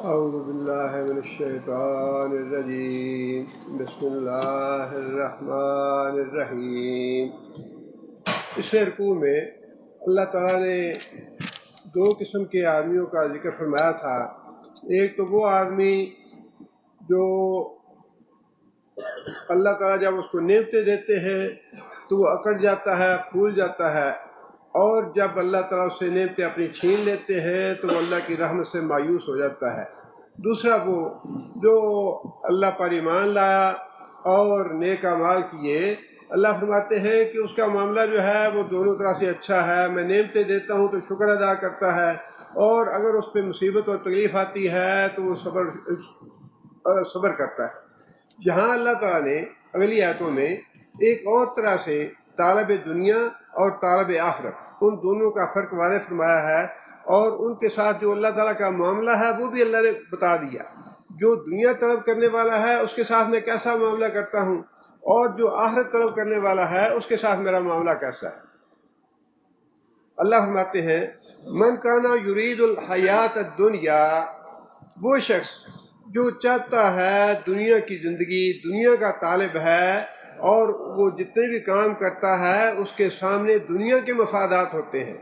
اعوذ باللہ من الشیطان الرجیم بسم اللہ الرحمن الرحیم۔ اس رکوع میں اللہ تعالیٰ نے دو قسم کے آدمیوں کا ذکر فرمایا تھا۔ ایک تو وہ آدمی جو اللہ تعالیٰ جب اس کو نعمتیں دیتے ہیں تو وہ اکڑ جاتا ہے، پھول جاتا ہے، اور جب اللہ تعالیٰ اس سے نعمتیں اپنی چھین لیتے ہیں تو وہ اللہ کی رحمت سے مایوس ہو جاتا ہے۔ دوسرا وہ جو اللہ پر ایمان لایا اور نیک اعمال کیے، اللہ فرماتے ہیں کہ اس کا معاملہ جو ہے وہ دونوں طرح سے اچھا ہے۔ میں نعمتیں دیتا ہوں تو شکر ادا کرتا ہے، اور اگر اس پہ مصیبت اور تکلیف آتی ہے تو وہ صبر کرتا ہے۔ جہاں اللہ تعالیٰ نے اگلی آیتوں میں ایک اور طرح سے طالب دنیا اور طالب آخرت ان دونوں کا فرق واضح فرمایا ہے، اور ان کے ساتھ جو اللہ تعالیٰ کا معاملہ ہے وہ بھی اللہ نے بتا دیا۔ جو دنیا طلب کرنے والا ہے اس کے ساتھ میں کیسا معاملہ کرتا ہوں، اور جو آخرت طلب کرنے والا ہے اس کے ساتھ میرا معاملہ کیسا ہے۔ اللہ فرماتے ہیں من کانا یرید الحیات الدنیا، وہ شخص جو چاہتا ہے دنیا کی زندگی، دنیا کا طالب ہے، اور وہ جتنے بھی کام کرتا ہے اس کے سامنے دنیا کے مفادات ہوتے ہیں۔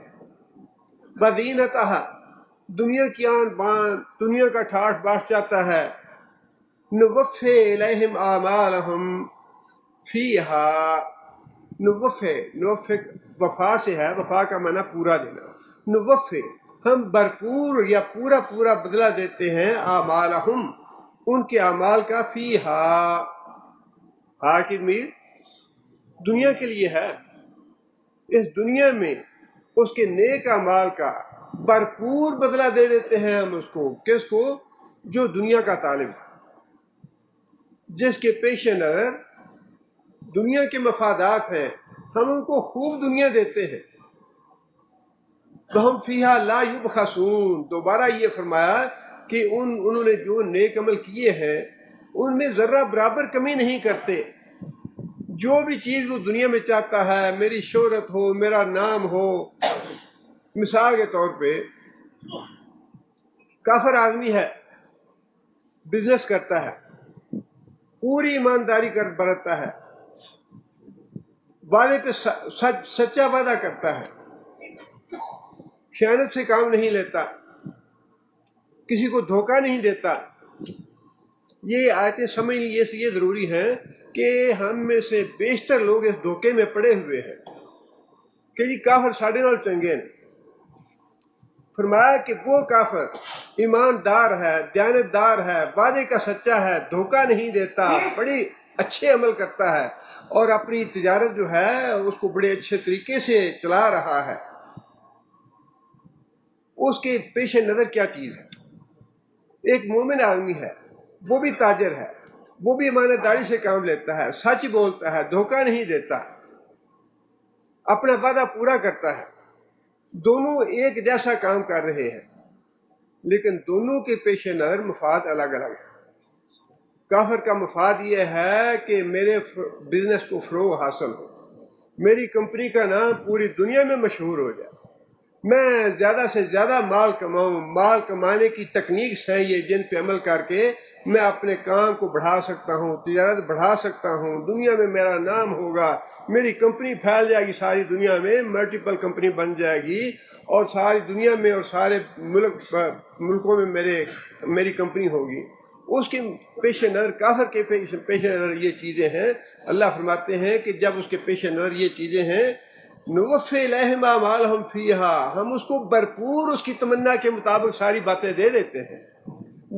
بدینتہا، دنیا کی آن بان، دنیا کا ٹھاٹھ باٹ چاہتا ہے۔ نوفی الیہم اعمالہم فیہا، نوفی وفا سے ہے، وفا کا معنی پورا دینا۔ نوفی، ہم بھرپور یا پورا پورا بدلہ دیتے ہیں اعمالہم، ان کے اعمال کا، فیہا، ہا کی ضمیر دنیا کے لیے ہے۔ اس دنیا میں اس کے نیک اعمال کا بھرپور بدلہ دے دیتے ہیں ہم اس کو۔ کس کو؟ جو دنیا کا طالب ہے، جس کے پیش نظر دنیا کے مفادات ہیں، ہم ان کو خوب دنیا دیتے ہیں۔ وَهُمْ فِيهَا لَا يُبْخَسُونَ، دوبارہ یہ فرمایا کہ انہوں نے جو نیک عمل کیے ہیں ان میں ذرہ برابر کمی نہیں کرتے۔ جو بھی چیز وہ دنیا میں چاہتا ہے، میری شہرت ہو، میرا نام ہو۔ مثال کے طور پہ کافر آدمی ہے، بزنس کرتا ہے، پوری ایمانداری کر برتتا ہے، وعدے پہ سچا وعدہ کرتا ہے، خیانت سے کام نہیں لیتا، کسی کو دھوکہ نہیں دیتا۔ یہ آیتیں سمجھنی یہ ضروری ہے کہ ہم میں سے بیشتر لوگ اس دھوکے میں پڑے ہوئے ہیں کہ جی کافر ساڑھے نال چنگے ہیں۔ فرمایا کہ وہ کافر ایماندار ہے، دیانتدار ہے، وعدے کا سچا ہے، دھوکہ نہیں دیتا، بڑے اچھے عمل کرتا ہے، اور اپنی تجارت جو ہے اس کو بڑے اچھے طریقے سے چلا رہا ہے۔ اس کے پیش نظر کیا چیز ہے؟ ایک مومن آدمی ہے، وہ بھی تاجر ہے، وہ بھی ایمانداری سے کام لیتا ہے، سچ بولتا ہے، دھوکہ نہیں دیتا، اپنا وعدہ پورا کرتا ہے۔ دونوں ایک جیسا کام کر رہے ہیں، لیکن دونوں کے پیش نظر مفاد الگ الگ ہے۔ کافر کا مفاد یہ ہے کہ میرے بزنس کو فروغ حاصل ہو، میری کمپنی کا نام پوری دنیا میں مشہور ہو جائے، میں زیادہ سے زیادہ مال کماؤں۔ مال کمانے کی ٹیکنیکس ہیں یہ جن پہ عمل کر کے میں اپنے کام کو بڑھا سکتا ہوں، تجارت بڑھا سکتا ہوں، دنیا میں میرا نام ہوگا، میری کمپنی پھیل جائے گی، ساری دنیا میں ملٹیپل کمپنی بن جائے گی، اور ساری دنیا میں اور سارے ملکوں میں میری کمپنی ہوگی۔ اس کے پیش نظر، کافر کے پیش نظر یہ چیزیں ہیں۔ اللہ فرماتے ہیں کہ جب اس کے پیش نظر یہ چیزیں ہیں، نوفی الیہم اعمالہم فیہا، ہم اس کو بھرپور اس کی تمنا کے مطابق ساری باتیں دے دیتے ہیں۔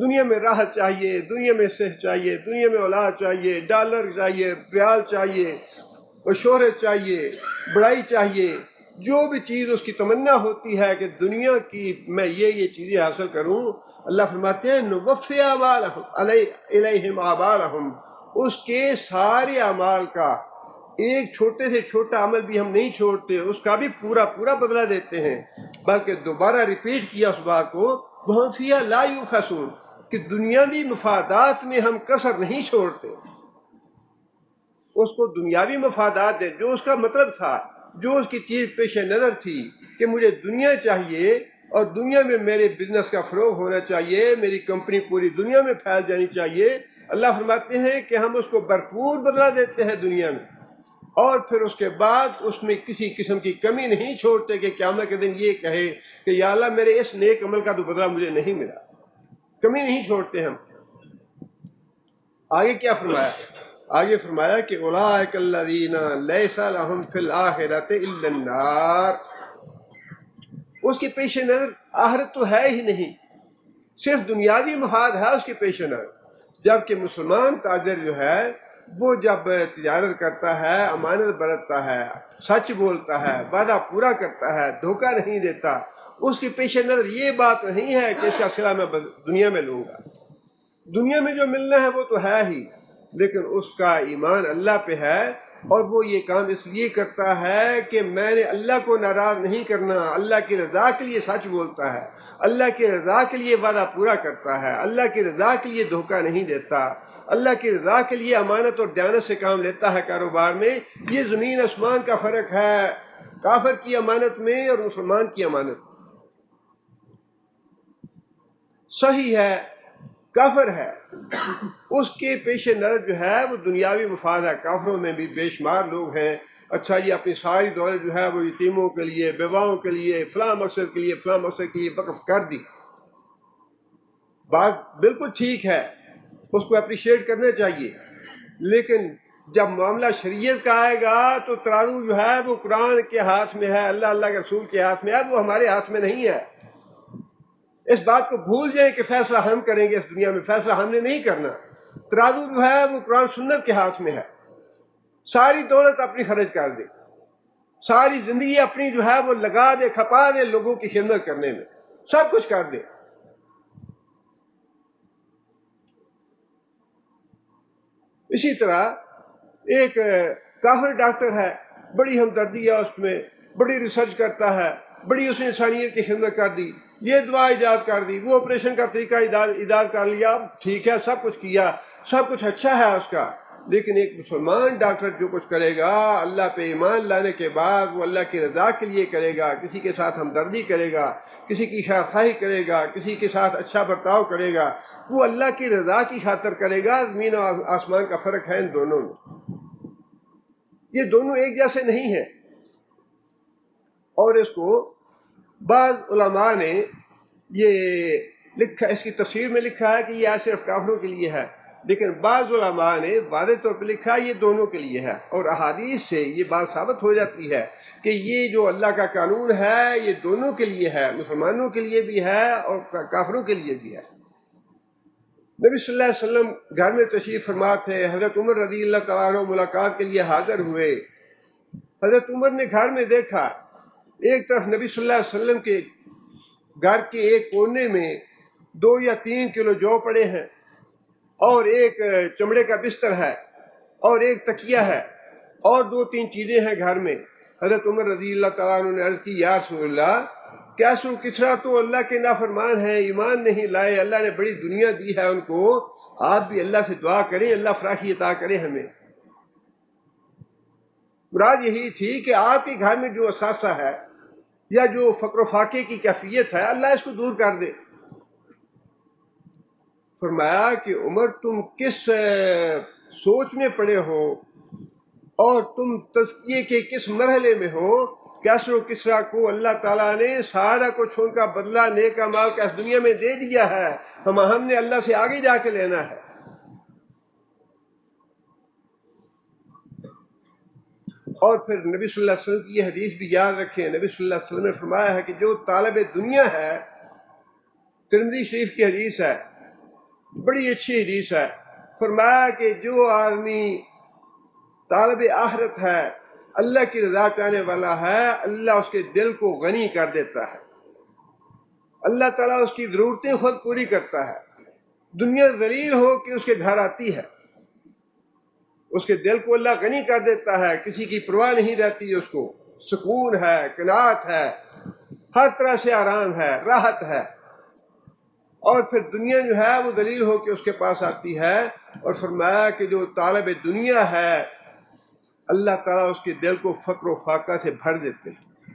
دنیا میں راحت چاہیے، دنیا میں صحت چاہیے، دنیا میں اولاد چاہیے، ڈالر چاہیے، ریال چاہیے، اور شہرت چاہیے، بڑائی چاہیے، جو بھی چیز اس کی تمنا ہوتی ہے کہ دنیا کی میں یہ چیزیں حاصل کروں، اللہ فرماتے ہیں نوفی الیہم اعمالہم، اس کے سارے اعمال کا ایک چھوٹے سے چھوٹا عمل بھی ہم نہیں چھوڑتے، اس کا بھی پورا پورا بدلہ دیتے ہیں۔ بلکہ دوبارہ ریپیٹ کیا اس بات کو، وَهُمْ فِيهَا لَا يُبْخَسُونَ، کہ دنیاوی مفادات میں ہم کسر نہیں چھوڑتے۔ اس کو دنیاوی مفادات دے، جو اس کا مطلب تھا، جو اس کی چیز پیش نظر تھی کہ مجھے دنیا چاہیے، اور دنیا میں میرے بزنس کا فروغ ہونا چاہیے، میری کمپنی پوری دنیا میں پھیل جانی چاہیے، اللہ فرماتے ہیں کہ ہم اس کو بھرپور بدلہ دیتے ہیں دنیا میں، اور پھر اس کے بعد اس میں کسی قسم کی کمی نہیں چھوڑتے کہ قیامت کے دن یہ کہے کہ یا اللہ میرے اس نیک عمل کا تو بدلہ مجھے نہیں ملا، کمی نہیں چھوڑتے ہم۔ آگے کیا فرمایا؟ آگے فرمایا کہ اولئک الذین لیس لہم فی الآخرۃ الا النار، اس کے پیش نظر آخرت تو ہے ہی نہیں، صرف دنیاوی مفاد ہے اس کے پیش نظر، جبکہ مسلمان تاجر جو ہے وہ جب تجارت کرتا ہے، امانت برتتا ہے، سچ بولتا ہے، وعدہ پورا کرتا ہے، دھوکہ نہیں دیتا، اس کے پیش نظر یہ بات نہیں ہے کہ اس کا صلہ میں دنیا میں لوں گا، دنیا میں جو ملنا ہے وہ تو ہے ہی، لیکن اس کا ایمان اللہ پہ ہے، اور وہ یہ کام اس لیے کرتا ہے کہ میں نے اللہ کو ناراض نہیں کرنا، اللہ کی رضا کے لیے سچ بولتا ہے، اللہ کی رضا کے لیے وعدہ پورا کرتا ہے، اللہ کی رضا کے لیے دھوکہ نہیں دیتا، اللہ کی رضا کے لیے امانت اور دیانت سے کام لیتا ہے کاروبار میں۔ یہ زمین آسمان کا فرق ہے کافر کی امانت میں اور مسلمان کی امانت میں۔ صحیح ہے کافر ہے، اس کے پیش نظر جو ہے وہ دنیاوی مفاد ہے، کافروں میں بھی بے شمار لوگ ہیں، اچھا یہ اپنی ساری دولت جو ہے وہ یتیموں کے لیے، بیواؤں کے لیے، فلاں مقصد کے لیے، فلاں مقصد کے لیے وقف کر دی، بات بالکل ٹھیک ہے، اس کو اپریشیٹ کرنا چاہیے، لیکن جب معاملہ شریعت کا آئے گا تو ترازو جو ہے وہ قرآن کے ہاتھ میں ہے، اللہ کے رسول کے ہاتھ میں ہے، وہ ہمارے ہاتھ میں نہیں ہے۔ اس بات کو بھول جائیں کہ فیصلہ ہم کریں گے، اس دنیا میں فیصلہ ہم نے نہیں کرنا، ترازو جو ہے وہ قرآن سنت کے ہاتھ میں ہے۔ ساری دولت اپنی خرچ کر دے، ساری زندگی اپنی جو ہے وہ لگا دے، کھپا دے لوگوں کی خدمت کرنے میں، سب کچھ کر دے، اسی طرح ایک کافر ڈاکٹر ہے، بڑی ہمدردی ہے اس میں، بڑی ریسرچ کرتا ہے، بڑی اس نے انسانیت کی خدمت کر دی، یہ دوا ایجاد کر دی، وہ آپریشن کا طریقہ ایجاد کر لیا، ٹھیک ہے سب کچھ کیا، سب کچھ اچھا ہے اس کا، لیکن ایک مسلمان ڈاکٹر جو کچھ کرے گا اللہ پہ ایمان لانے کے بعد وہ اللہ کی رضا کے لیے کرے گا، کسی کے ساتھ ہمدردی کرے گا، کسی کی خیرخواہی کرے گا، کسی کے ساتھ اچھا برتاؤ کرے گا، وہ اللہ کی رضا کی خاطر کرے گا۔ زمین اور آسمان کا فرق ہے ان دونوں میں، یہ دونوں ایک جیسے نہیں ہیں، اور اس کو بعض علماء نے یہ لکھا، اس کی تفسیر میں لکھا ہے کہ یہ صرف کافروں کے لیے ہے، لیکن بعض علماء نے واضح طور پہ لکھا یہ دونوں کے لیے ہے، اور احادیث سے یہ بات ثابت ہو جاتی ہے کہ یہ جو اللہ کا قانون ہے یہ دونوں کے لیے ہے، مسلمانوں کے لیے بھی ہے اور کافروں کے لیے بھی ہے۔ نبی صلی اللہ علیہ وسلم گھر میں تشریف فرما تھے، حضرت عمر رضی اللہ تعالیٰ عنہ ملاقات کے لیے حاضر ہوئے، حضرت عمر نے گھر میں دیکھا ایک طرف نبی صلی اللہ علیہ وسلم کے گھر کے ایک کونے میں 2 یا 3 کلو جو پڑے ہیں، اور ایک چمڑے کا بستر ہے، اور ایک تکیہ ہے، اور 2-3 چیزیں ہیں گھر میں۔ حضرت عمر رضی اللہ تعالیٰ عنہ نے عرض کی یا رسول اللہ، کیسو کسرا تو اللہ کے نافرمان ہیں، ایمان نہیں لائے، اللہ نے بڑی دنیا دی ہے ان کو، آپ بھی اللہ سے دعا کریں اللہ فراخی عطا کرے ہمیں۔ مراد یہی تھی کہ آپ کے گھر میں جو اثاثہ ہے یا جو فقر و فاقے کی کیفیت ہے اللہ اس کو دور کر دے۔ فرمایا کہ عمر تم کس سوچ میں پڑے ہو اور تم تزکیے کے کس مرحلے میں ہو، کیسر و کسرا کو اللہ تعالیٰ نے سارا کچھ ان کا بدلہ نیک اعمال کا اس دنیا میں دے دیا ہے، ہم نے اللہ سے آگے جا کے لینا ہے۔ اور پھر نبی صلی اللہ علیہ وسلم کی یہ حدیث بھی یاد رکھیں، نبی صلی اللہ علیہ وسلم نے فرمایا ہے کہ جو طالب دنیا ہے، ترمذی شریف کی حدیث ہے، بڑی اچھی حدیث ہے، فرمایا کہ جو آدمی طالب آخرت ہے، اللہ کی رضا چاہنے والا ہے، اللہ اس کے دل کو غنی کر دیتا ہے، اللہ تعالیٰ اس کی ضرورتیں خود پوری کرتا ہے، دنیا ذلیل ہو کہ اس کے گھر آتی ہے، اس کے دل کو اللہ غنی کر دیتا ہے، کسی کی پرواہ نہیں رہتی، اس کو سکون ہے، قناعت ہے، ہر طرح سے آرام ہے، راحت ہے، اور پھر دنیا جو ہے وہ ذلیل ہو کے اس کے پاس آتی ہے، اور فرمایا کہ جو طالب دنیا ہے اللہ تعالیٰ اس کے دل کو فقر و فاقہ سے بھر دیتے ہیں۔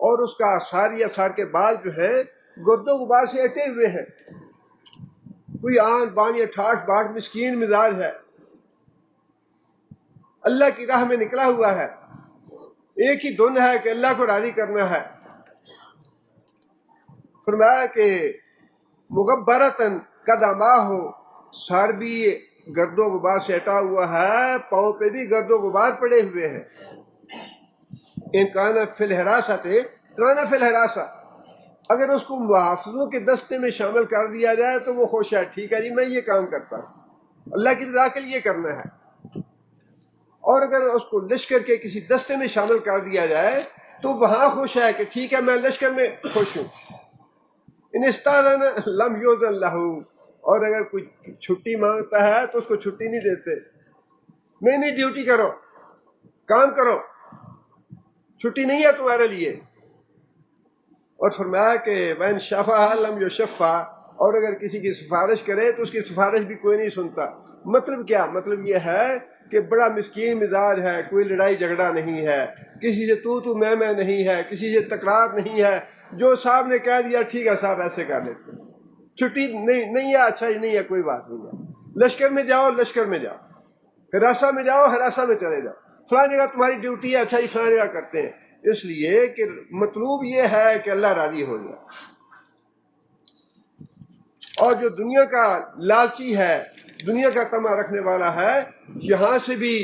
اور اس کا سار کے بال جو ہے گرد و غبار سے اٹے ہوئے ہیں. کوئی آن بان یا ٹھاٹ باٹ مسکین مزاج ہے, اللہ کی راہ میں نکلا ہوا ہے, ایک ہی دھن ہے کہ اللہ کو راضی کرنا ہے. فرمایا کہ مغبرتن قدما ہو, سر بھی گرد و غبار سے اٹا ہوا ہے, پاؤں پہ بھی گرد و غبار پڑے ہوئے ہیں. ان کانا فی الحراست کانا فی الحراست, اگر اس کو محافظوں کے دستے میں شامل کر دیا جائے تو وہ خوش ہے, ٹھیک ہے جی میں یہ کام کرتا ہوں, اللہ کی رضا کے لیے کرنا ہے. اور اگر اس کو لشکر کے کسی دستے میں شامل کر دیا جائے تو وہاں خوش ہے کہ ٹھیک ہے میں لشکر میں خوش ہوں. انستان لم یوزن لہ, اور اگر کوئی چھٹی مانگتا ہے تو اس کو چھٹی نہیں دیتے. نہیں ڈیوٹی کرو, کام کرو, چھٹی نہیں ہے تمہارے لیے. اور فرمایا کہ وین شفا لم یشفا, اور اگر کسی کی سفارش کرے تو اس کی سفارش بھی کوئی نہیں سنتا. مطلب کیا؟ مطلب یہ ہے کہ بڑا مسکین مزاج ہے, کوئی لڑائی جھگڑا نہیں ہے, کسی سے تو میں نہیں ہے, کسی سے تکرار نہیں ہے. جو صاحب نے کہہ دیا ٹھیک ہے صاحب ایسے کر لیتے, چھٹی نہیں ہے, اچھا ہی نہیں ہے, کوئی بات نہیں ہے. لشکر میں جاؤ, لشکر میں جاؤ, ہراساں میں جاؤ, ہراساں میں چلے جاؤ, فلاں جگہ تمہاری ڈیوٹی ہے, اچھا ہی فلاں جگہ کرتے ہیں. اس لیے کہ مطلوب یہ ہے کہ اللہ راضی ہو جائے. اور جو دنیا کا لالچی ہے, دنیا کا تما رکھنے والا ہے, یہاں سے بھی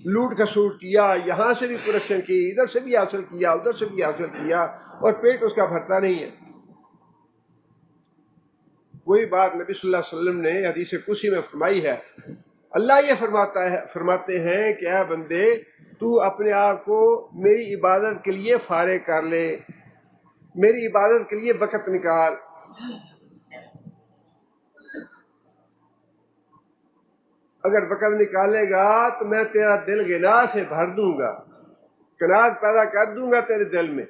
لوٹ کھسوٹ کیا, یہاں سے بھی کرپشن کی, ادھر سے بھی حاصل کیا, ادھر سے بھی حاصل کیا, اور پیٹ اس کا بھرتا نہیں ہے. وہی بات نبی صلی اللہ علیہ وسلم نے حدیث قدسی میں فرمائی ہے. اللہ یہ فرماتے ہیں کہ اے بندے, تو اپنے آپ کو میری عبادت کے لیے فارغ کر لے, میری عبادت کے لیے وقت نکال. اگر وقت نکالے گا تو میں تیرا دل غنا سے بھر دوں گا, کناز پیدا کر دوں گا تیرے دل میں,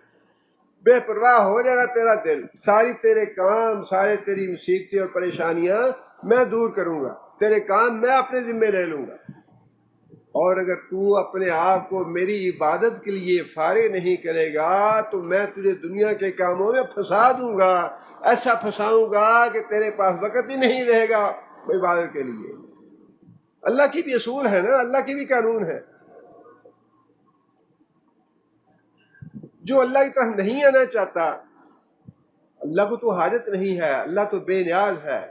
بے پرواہ ہو جائے گا تیرا دل, ساری تیرے کام, سارے تیری مصیبتیں اور پریشانیاں میں دور کروں گا, تیرے کام میں اپنے ذمے لے لوں گا. اور اگر تو اپنے آپ کو میری عبادت کے لیے فارغ نہیں کرے گا تو میں تجھے دنیا کے کاموں میں پھنسا دوں گا, ایسا پھنساؤں گا کہ تیرے پاس وقت ہی نہیں رہے گا عبادت کے لیے. اللہ کی بھی اصول ہے نا, اللہ کی بھی قانون ہے. جو اللہ کی طرف نہیں آنا چاہتا, اللہ کو تو حاجت نہیں ہے, اللہ تو بے نیاز ہے,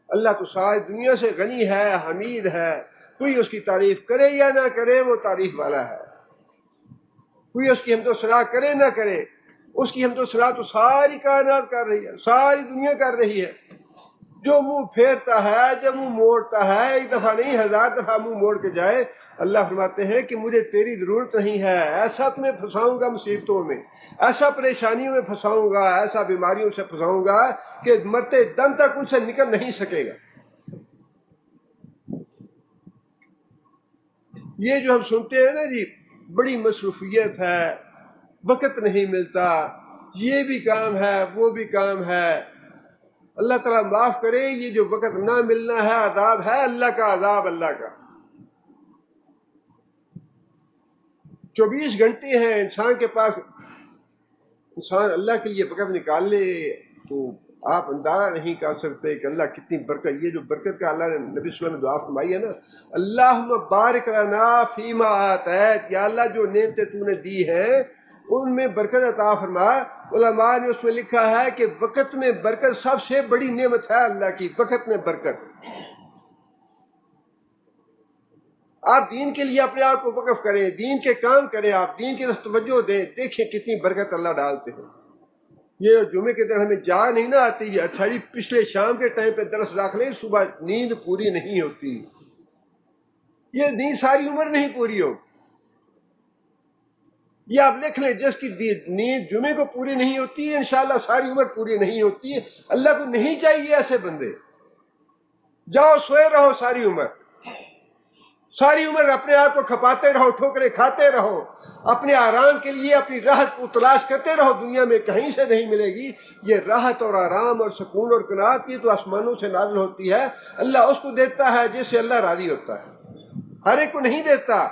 اللہ تو ساری دنیا سے غنی ہے, حمید ہے. کوئی اس کی تعریف کرے یا نہ کرے وہ تعریف والا ہے, کوئی اس کی حمد و ثنا کرے نہ کرے, اس کی حمد و ثنا تو ساری کائنات کر رہی ہے, ساری دنیا کر رہی ہے. جو منہ پھیرتا ہے, جب منہ موڑتا ہے, ایک دفعہ نہیں 1000 دفعہ منہ موڑ کے جائے, اللہ فرماتے ہیں کہ مجھے تیری ضرورت نہیں ہے. ایسا تمہیں پھنساؤں گا مصیبتوں میں, ایسا پریشانیوں میں پھنساؤں گا, ایسا بیماریوں سے پھنساؤں گا کہ مرتے دم تک ان سے نکل نہیں سکے گا. یہ جو ہم سنتے ہیں نا جی, بڑی مصروفیت ہے, وقت نہیں ملتا, یہ بھی کام ہے, وہ بھی کام ہے. اللہ تعالیٰ معاف کرے, یہ جو وقت نہ ملنا ہے عذاب ہے اللہ کا, عذاب اللہ کا. 24 گھنٹے ہیں انسان کے پاس, انسان اللہ کے لیے وقت نکال لے تو آپ اندازہ نہیں کر سکتے کہ اللہ کتنی برکت. یہ جو برکت کا اللہ نے نبی صلی اللہ علیہ وسلم نے دعا فرمائی ہے نا, اللہم بارک لنا فیما آتیت, یا اللہ جو نعمتیں تو نے دی ہیں ان میں برکت عطا فرما. علماء نے اس میں لکھا ہے کہ وقت میں برکت سب سے بڑی نعمت ہے اللہ کی, وقت میں برکت. آپ دین کے لیے اپنے آپ کو وقف کریں, دین کے کام کریں, آپ دین کی طرف توجہ دیں, دیکھیں کتنی برکت اللہ ڈالتے ہیں. یہ جمعے کے دن ہمیں جا نہیں نہ آتی, اچھا جی پچھلے شام کے ٹائم پہ درس رکھ لیں, صبح نیند پوری نہیں ہوتی, یہ نیند ساری عمر نہیں پوری ہو. یہ آپ لکھ لیں, جس کی نیند جمعے کو پوری نہیں ہوتی انشاءاللہ ساری عمر پوری نہیں ہوتی. اللہ کو نہیں چاہیے ایسے بندے, جاؤ سوئے رہو ساری عمر, ساری عمر اپنے آپ کو کھپاتے رہو, ٹھوکریں کھاتے رہو, اپنے آرام کے لیے اپنی راحت کو تلاش کرتے رہو, دنیا میں کہیں سے نہیں ملے گی. یہ راحت اور آرام اور سکون اور قناعت کی تو آسمانوں سے نازل ہوتی ہے. اللہ اس کو دیتا ہے جس سے اللہ راضی ہوتا ہے, ہر ایک کو نہیں دیتا.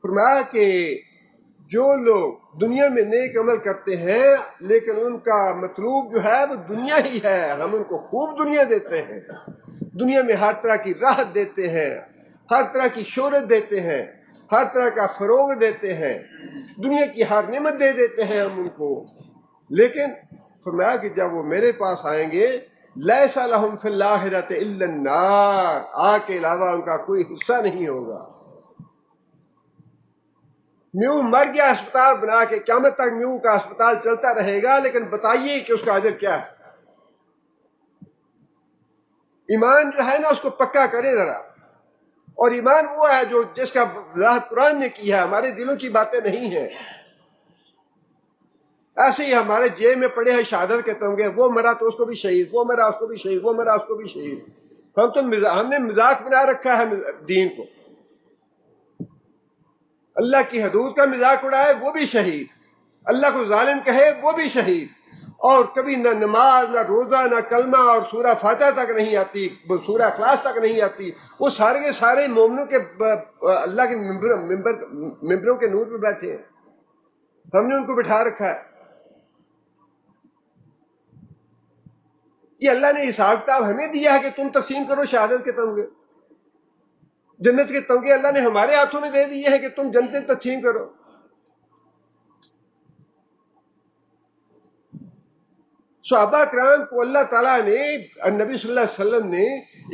فرمایا کہ جو لوگ دنیا میں نیک عمل کرتے ہیں لیکن ان کا مطلوب جو ہے وہ دنیا ہی ہے، ہم ان کو خوب دنیا دیتے ہیں، دنیا میں ہر طرح کی راحت دیتے ہیں، ہر طرح کی شہرت دیتے ہیں، ہر طرح کا فروغ دیتے ہیں، دنیا کی ہر نعمت دے دیتے ہیں ہم ان کو، لیکن فرمایا کہ جب وہ میرے پاس آئیں گے لیس لہم فی الآخرۃ الا النار، آگ کے علاوہ ان کا کوئی حصہ نہیں ہوگا۔ میوں مر گیا اسپتال بنا کے، قیامت تک میوں کا اسپتال چلتا رہے گا، لیکن بتائیے کہ اس کا اجر کیا ہے؟ ایمان جو ہے نا اس کو پکا کرے ذرا، اور ایمان وہ ہے جو جس کا وضاحت قرآن نے کی ہے، ہمارے دلوں کی باتیں نہیں ہیں۔ ایسے ہی ہمارے جیب میں پڑے ہیں شہادت کے تمغے، وہ مرا تو اس کو بھی شہید، وہ مرا اس کو بھی شہید، وہ مرا اس کو بھی شہید۔ ہم نے مذاق بنا رکھا ہے دین کو، اللہ کی حدود کا مذاق اڑائے وہ بھی شہید، اللہ کو ظالم کہے وہ بھی شہید، اور کبھی نہ نماز نہ روزہ نہ کلمہ اور سورہ فاتحہ تک نہیں آتی، سورہ اخلاص تک نہیں آتی، وہ سارے کے سارے مومنوں کے اللہ کے ممبروں کے نور پہ بیٹھے ہیں، ہم نے ان کو بٹھا رکھا ہے۔ یہ اللہ نے حساب کتاب ہمیں دیا ہے کہ تم تقسیم کرو شہادت کے تمغے، جنت کے تمغے اللہ نے ہمارے ہاتھوں میں دے دیے ہیں کہ تم جنتیں تقسیم کرو۔ صحابہ کرام کو اللہ تعالیٰ نے، نبی صلی اللہ علیہ وسلم نے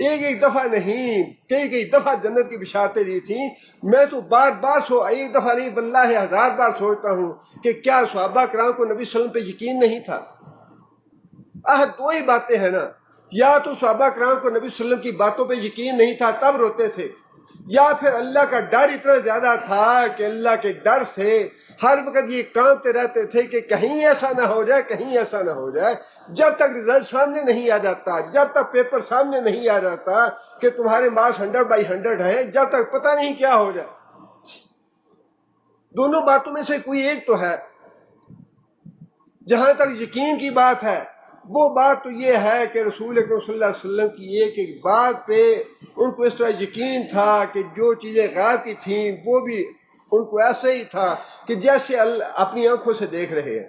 ایک دفعہ نہیں کئی دفعہ جنت کی بشارتیں دی تھیں۔ میں تو بار بار ایک دفعہ نہیں واللہ 1000 بار سوچتا ہوں کہ کیا صحابہ کرام کو نبی صلی اللہ علیہ وسلم پہ یقین نہیں تھا؟ دو ہی باتیں ہیں نا، یا تو صحابہ کرام کو نبی صلی اللہ علیہ وسلم کی باتوں پہ یقین نہیں تھا تب روتے تھے، یا پھر اللہ کا ڈر اتنا زیادہ تھا کہ اللہ کے ڈر سے ہر وقت یہ کانپتے رہتے تھے کہ کہیں ایسا نہ ہو جائے، کہیں ایسا نہ ہو جائے۔ جب تک رزلٹ سامنے نہیں آ جاتا، جب تک پیپر سامنے نہیں آ جاتا کہ تمہارے مارکس 100/100 ہیں، جب تک پتہ نہیں کیا ہو جائے۔ دونوں باتوں میں سے کوئی ایک تو ہے۔ جہاں تک یقین کی بات ہے، وہ بات تو یہ ہے کہ رسول اکرم صلی اللہ علیہ وسلم کی ایک ایک بات پہ ان کو اس طرح یقین تھا کہ جو چیزیں غائب کی تھیں وہ بھی ان کو ایسے ہی تھا کہ جیسے اپنی آنکھوں سے دیکھ رہے ہیں۔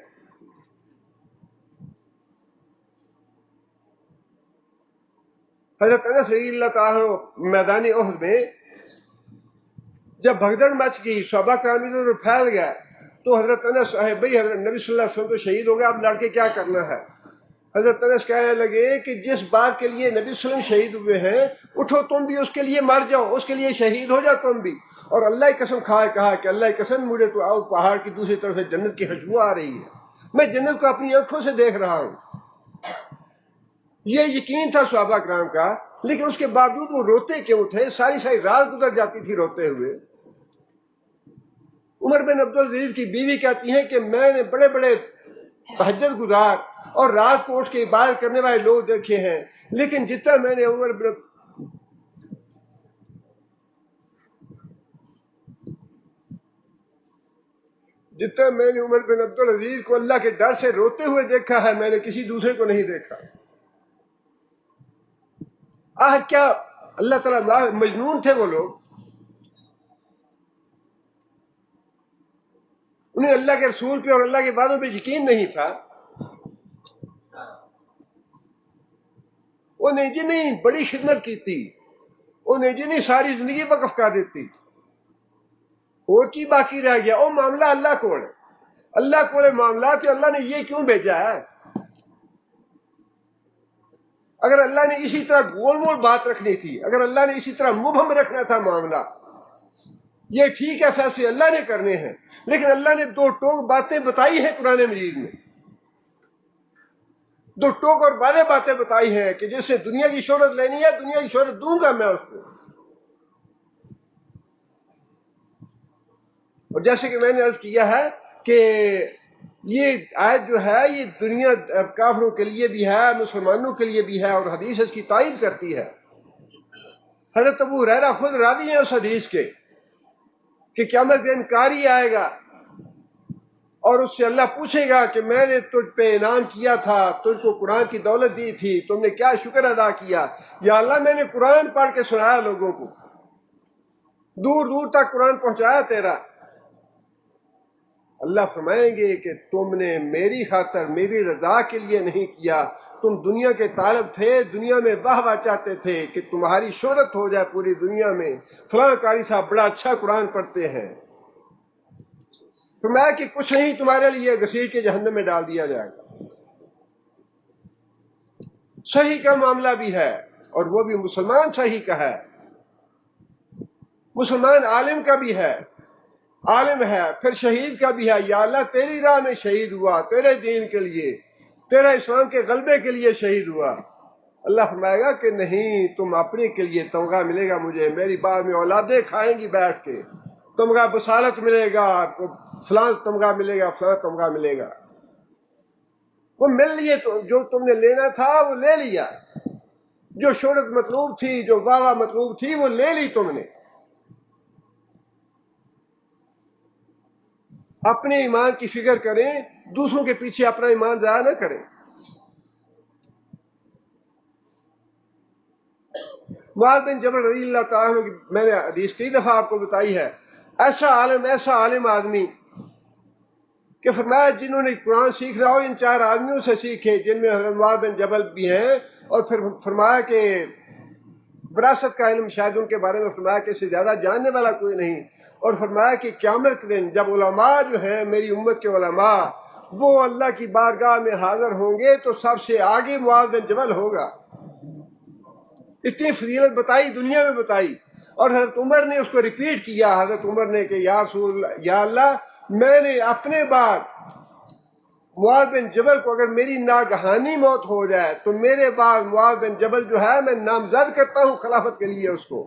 حضرت انس رضی اللہ تعالیٰ میدان احد میں جب بھگدڑ مچ گئی، صحابہ کرام ادھر پھیل گیا، تو حضرت انس بھائی حضرت نبی صلی اللہ علیہ وسلم تو شہید ہو گیا، اب لڑ کے کیا کرنا ہے؟ حضرت انس کہنے لگے کہ جس بات کے لیے نبی صلی اللہ علیہ وسلم شہید ہوئے ہیں، اٹھو تم بھی اس کے لیے مر جاؤ، اس کے لیے شہید ہو جاؤ تم بھی۔ اور اللہ کی قسم کھائے کہا کہ اللہ کی قسم مجھے تو آؤ پہاڑ کی دوسری طرف سے جنت کی خوشبو آ رہی ہے، میں جنت کو اپنی آنکھوں سے دیکھ رہا ہوں۔ یہ یقین تھا صحابہ کرام کا، لیکن اس کے باوجود وہ روتے کیوں تھے؟ ساری ساری رات گزر جاتی تھی روتے ہوئے۔ عمر بن عبدالعزیز کی بیوی کہتی ہیں کہ میں نے بڑے بڑے تہجد گزار اور رات کو اٹھ کے عبادت کرنے والے لوگ دیکھے ہیں، لیکن جتنا میں نے عمر بن عبدالعزیز کو اللہ کے ڈر سے روتے ہوئے دیکھا ہے، میں نے کسی دوسرے کو نہیں دیکھا۔ کیا اللہ تعالیٰ مجنون تھے وہ لوگ؟ انہیں اللہ کے رسول پہ اور اللہ کے وعدوں پہ یقین نہیں تھا؟ انہیں جی نہیں بڑی خدمت کی تھی، انہیں جی نہیں ساری زندگی وقف کر دیتی، اور کی باقی رہ گیا؟ وہ معاملہ اللہ کو ہے، اللہ کو معاملات، اللہ نے یہ کیوں بھیجا ہے؟ اگر اللہ نے اسی طرح گول مول بات رکھنی تھی، اگر اللہ نے اسی طرح مبہم رکھنا تھا معاملہ، یہ ٹھیک ہے فیصلے اللہ نے کرنے ہیں، لیکن اللہ نے دو ٹوک باتیں بتائی ہیں قرآن مجید میں، دو ٹوک اور واضح باتیں بتائی ہیں کہ جس نے دنیا کی شہرت لینی ہے، دنیا کی شہرت دوں گا میں اس کو۔ اور جیسے کہ میں نے عرض کیا ہے کہ یہ آیت جو ہے یہ دنیا کافروں کے لیے بھی ہے، مسلمانوں کے لیے بھی ہے، اور حدیث اس کی تائید کرتی ہے۔ حضرت ابو ہریرہ خود راوی ہیں اس حدیث کے کہ قیامت دن کاری آئے گا اور اس سے اللہ پوچھے گا کہ میں نے تجھ پہ انعام کیا تھا، تجھ کو قرآن کی دولت دی تھی، تم نے کیا شکر ادا کیا؟ یا اللہ میں نے قرآن پڑھ کے سنایا لوگوں کو، دور دور تک قرآن پہنچایا تیرا. اللہ فرمائیں گے کہ تم نے میری خاطر میری رضا کے لیے نہیں کیا، تم دنیا کے طالب تھے، دنیا میں واہ واہ چاہتے تھے کہ تمہاری شہرت ہو جائے پوری دنیا میں، فلاں قاری صاحب بڑا اچھا قرآن پڑھتے ہیں. فرمایا کہ کچھ نہیں، تمہارے لیے گھسیٹ کے جہنم میں ڈال دیا جائے گا. صحیح کا معاملہ بھی ہے، اور وہ بھی مسلمان صحیح کا ہے، مسلمان عالم کا بھی ہے، عالم ہے پھر شہید کا بھی ہے. یا اللہ تیری راہ میں شہید ہوا، تیرے دین کے لیے، تیرا اسلام کے غلبے کے لیے شہید ہوا. اللہ فرمائے گا کہ نہیں، تم اپنے کے لیے تمغہ ملے گا مجھے، میری بعد میں اولادیں کھائیں گی بیٹھ کے، تمغہ بصالت ملے گا، فلاں تمغہ ملے گا، فلاں تمغہ ملے گا. وہ مل لیے، جو تم نے لینا تھا وہ لے لیا، جو شہرت مطلوب تھی، جو واہ واہ مطلوب تھی، وہ لے لی تم نے. اپنے ایمان کی فکر کریں، دوسروں کے پیچھے اپنا ایمان ضائع نہ کریں. معاذ بن جبل رضی اللہ تعالیٰ کی میں نے حدیث کئی دفعہ آپ کو بتائی ہے. ایسا عالم آدمی کہ فرمایا جنہوں نے قرآن سیکھ رہا ہو ان 4 آدمیوں سے سیکھے، جن میں حضرت معاذ بن جبل بھی ہیں. اور پھر فرمایا کہ وراثت کا علم شاید ان کے بارے میں فرمایا کہ اس سے زیادہ جاننے والا کوئی نہیں. اور فرمایا کہ قیامت کے دن جب علماء جو ہیں میری امت کے علماء وہ اللہ کی بارگاہ میں حاضر ہوں گے تو سب سے آگے معاذ بن جبل ہوگا. اتنی فضیلت بتائی، دنیا میں بتائی. اور حضرت عمر نے اس کو ریپیٹ کیا، حضرت عمر نے کہ یا اللہ میں نے اپنے بعد معاذ بن جبل کو، اگر میری ناگہانی موت ہو جائے تو میرے بعد معاذ بن جبل جو ہے میں نامزد کرتا ہوں خلافت کے لیے اس کو.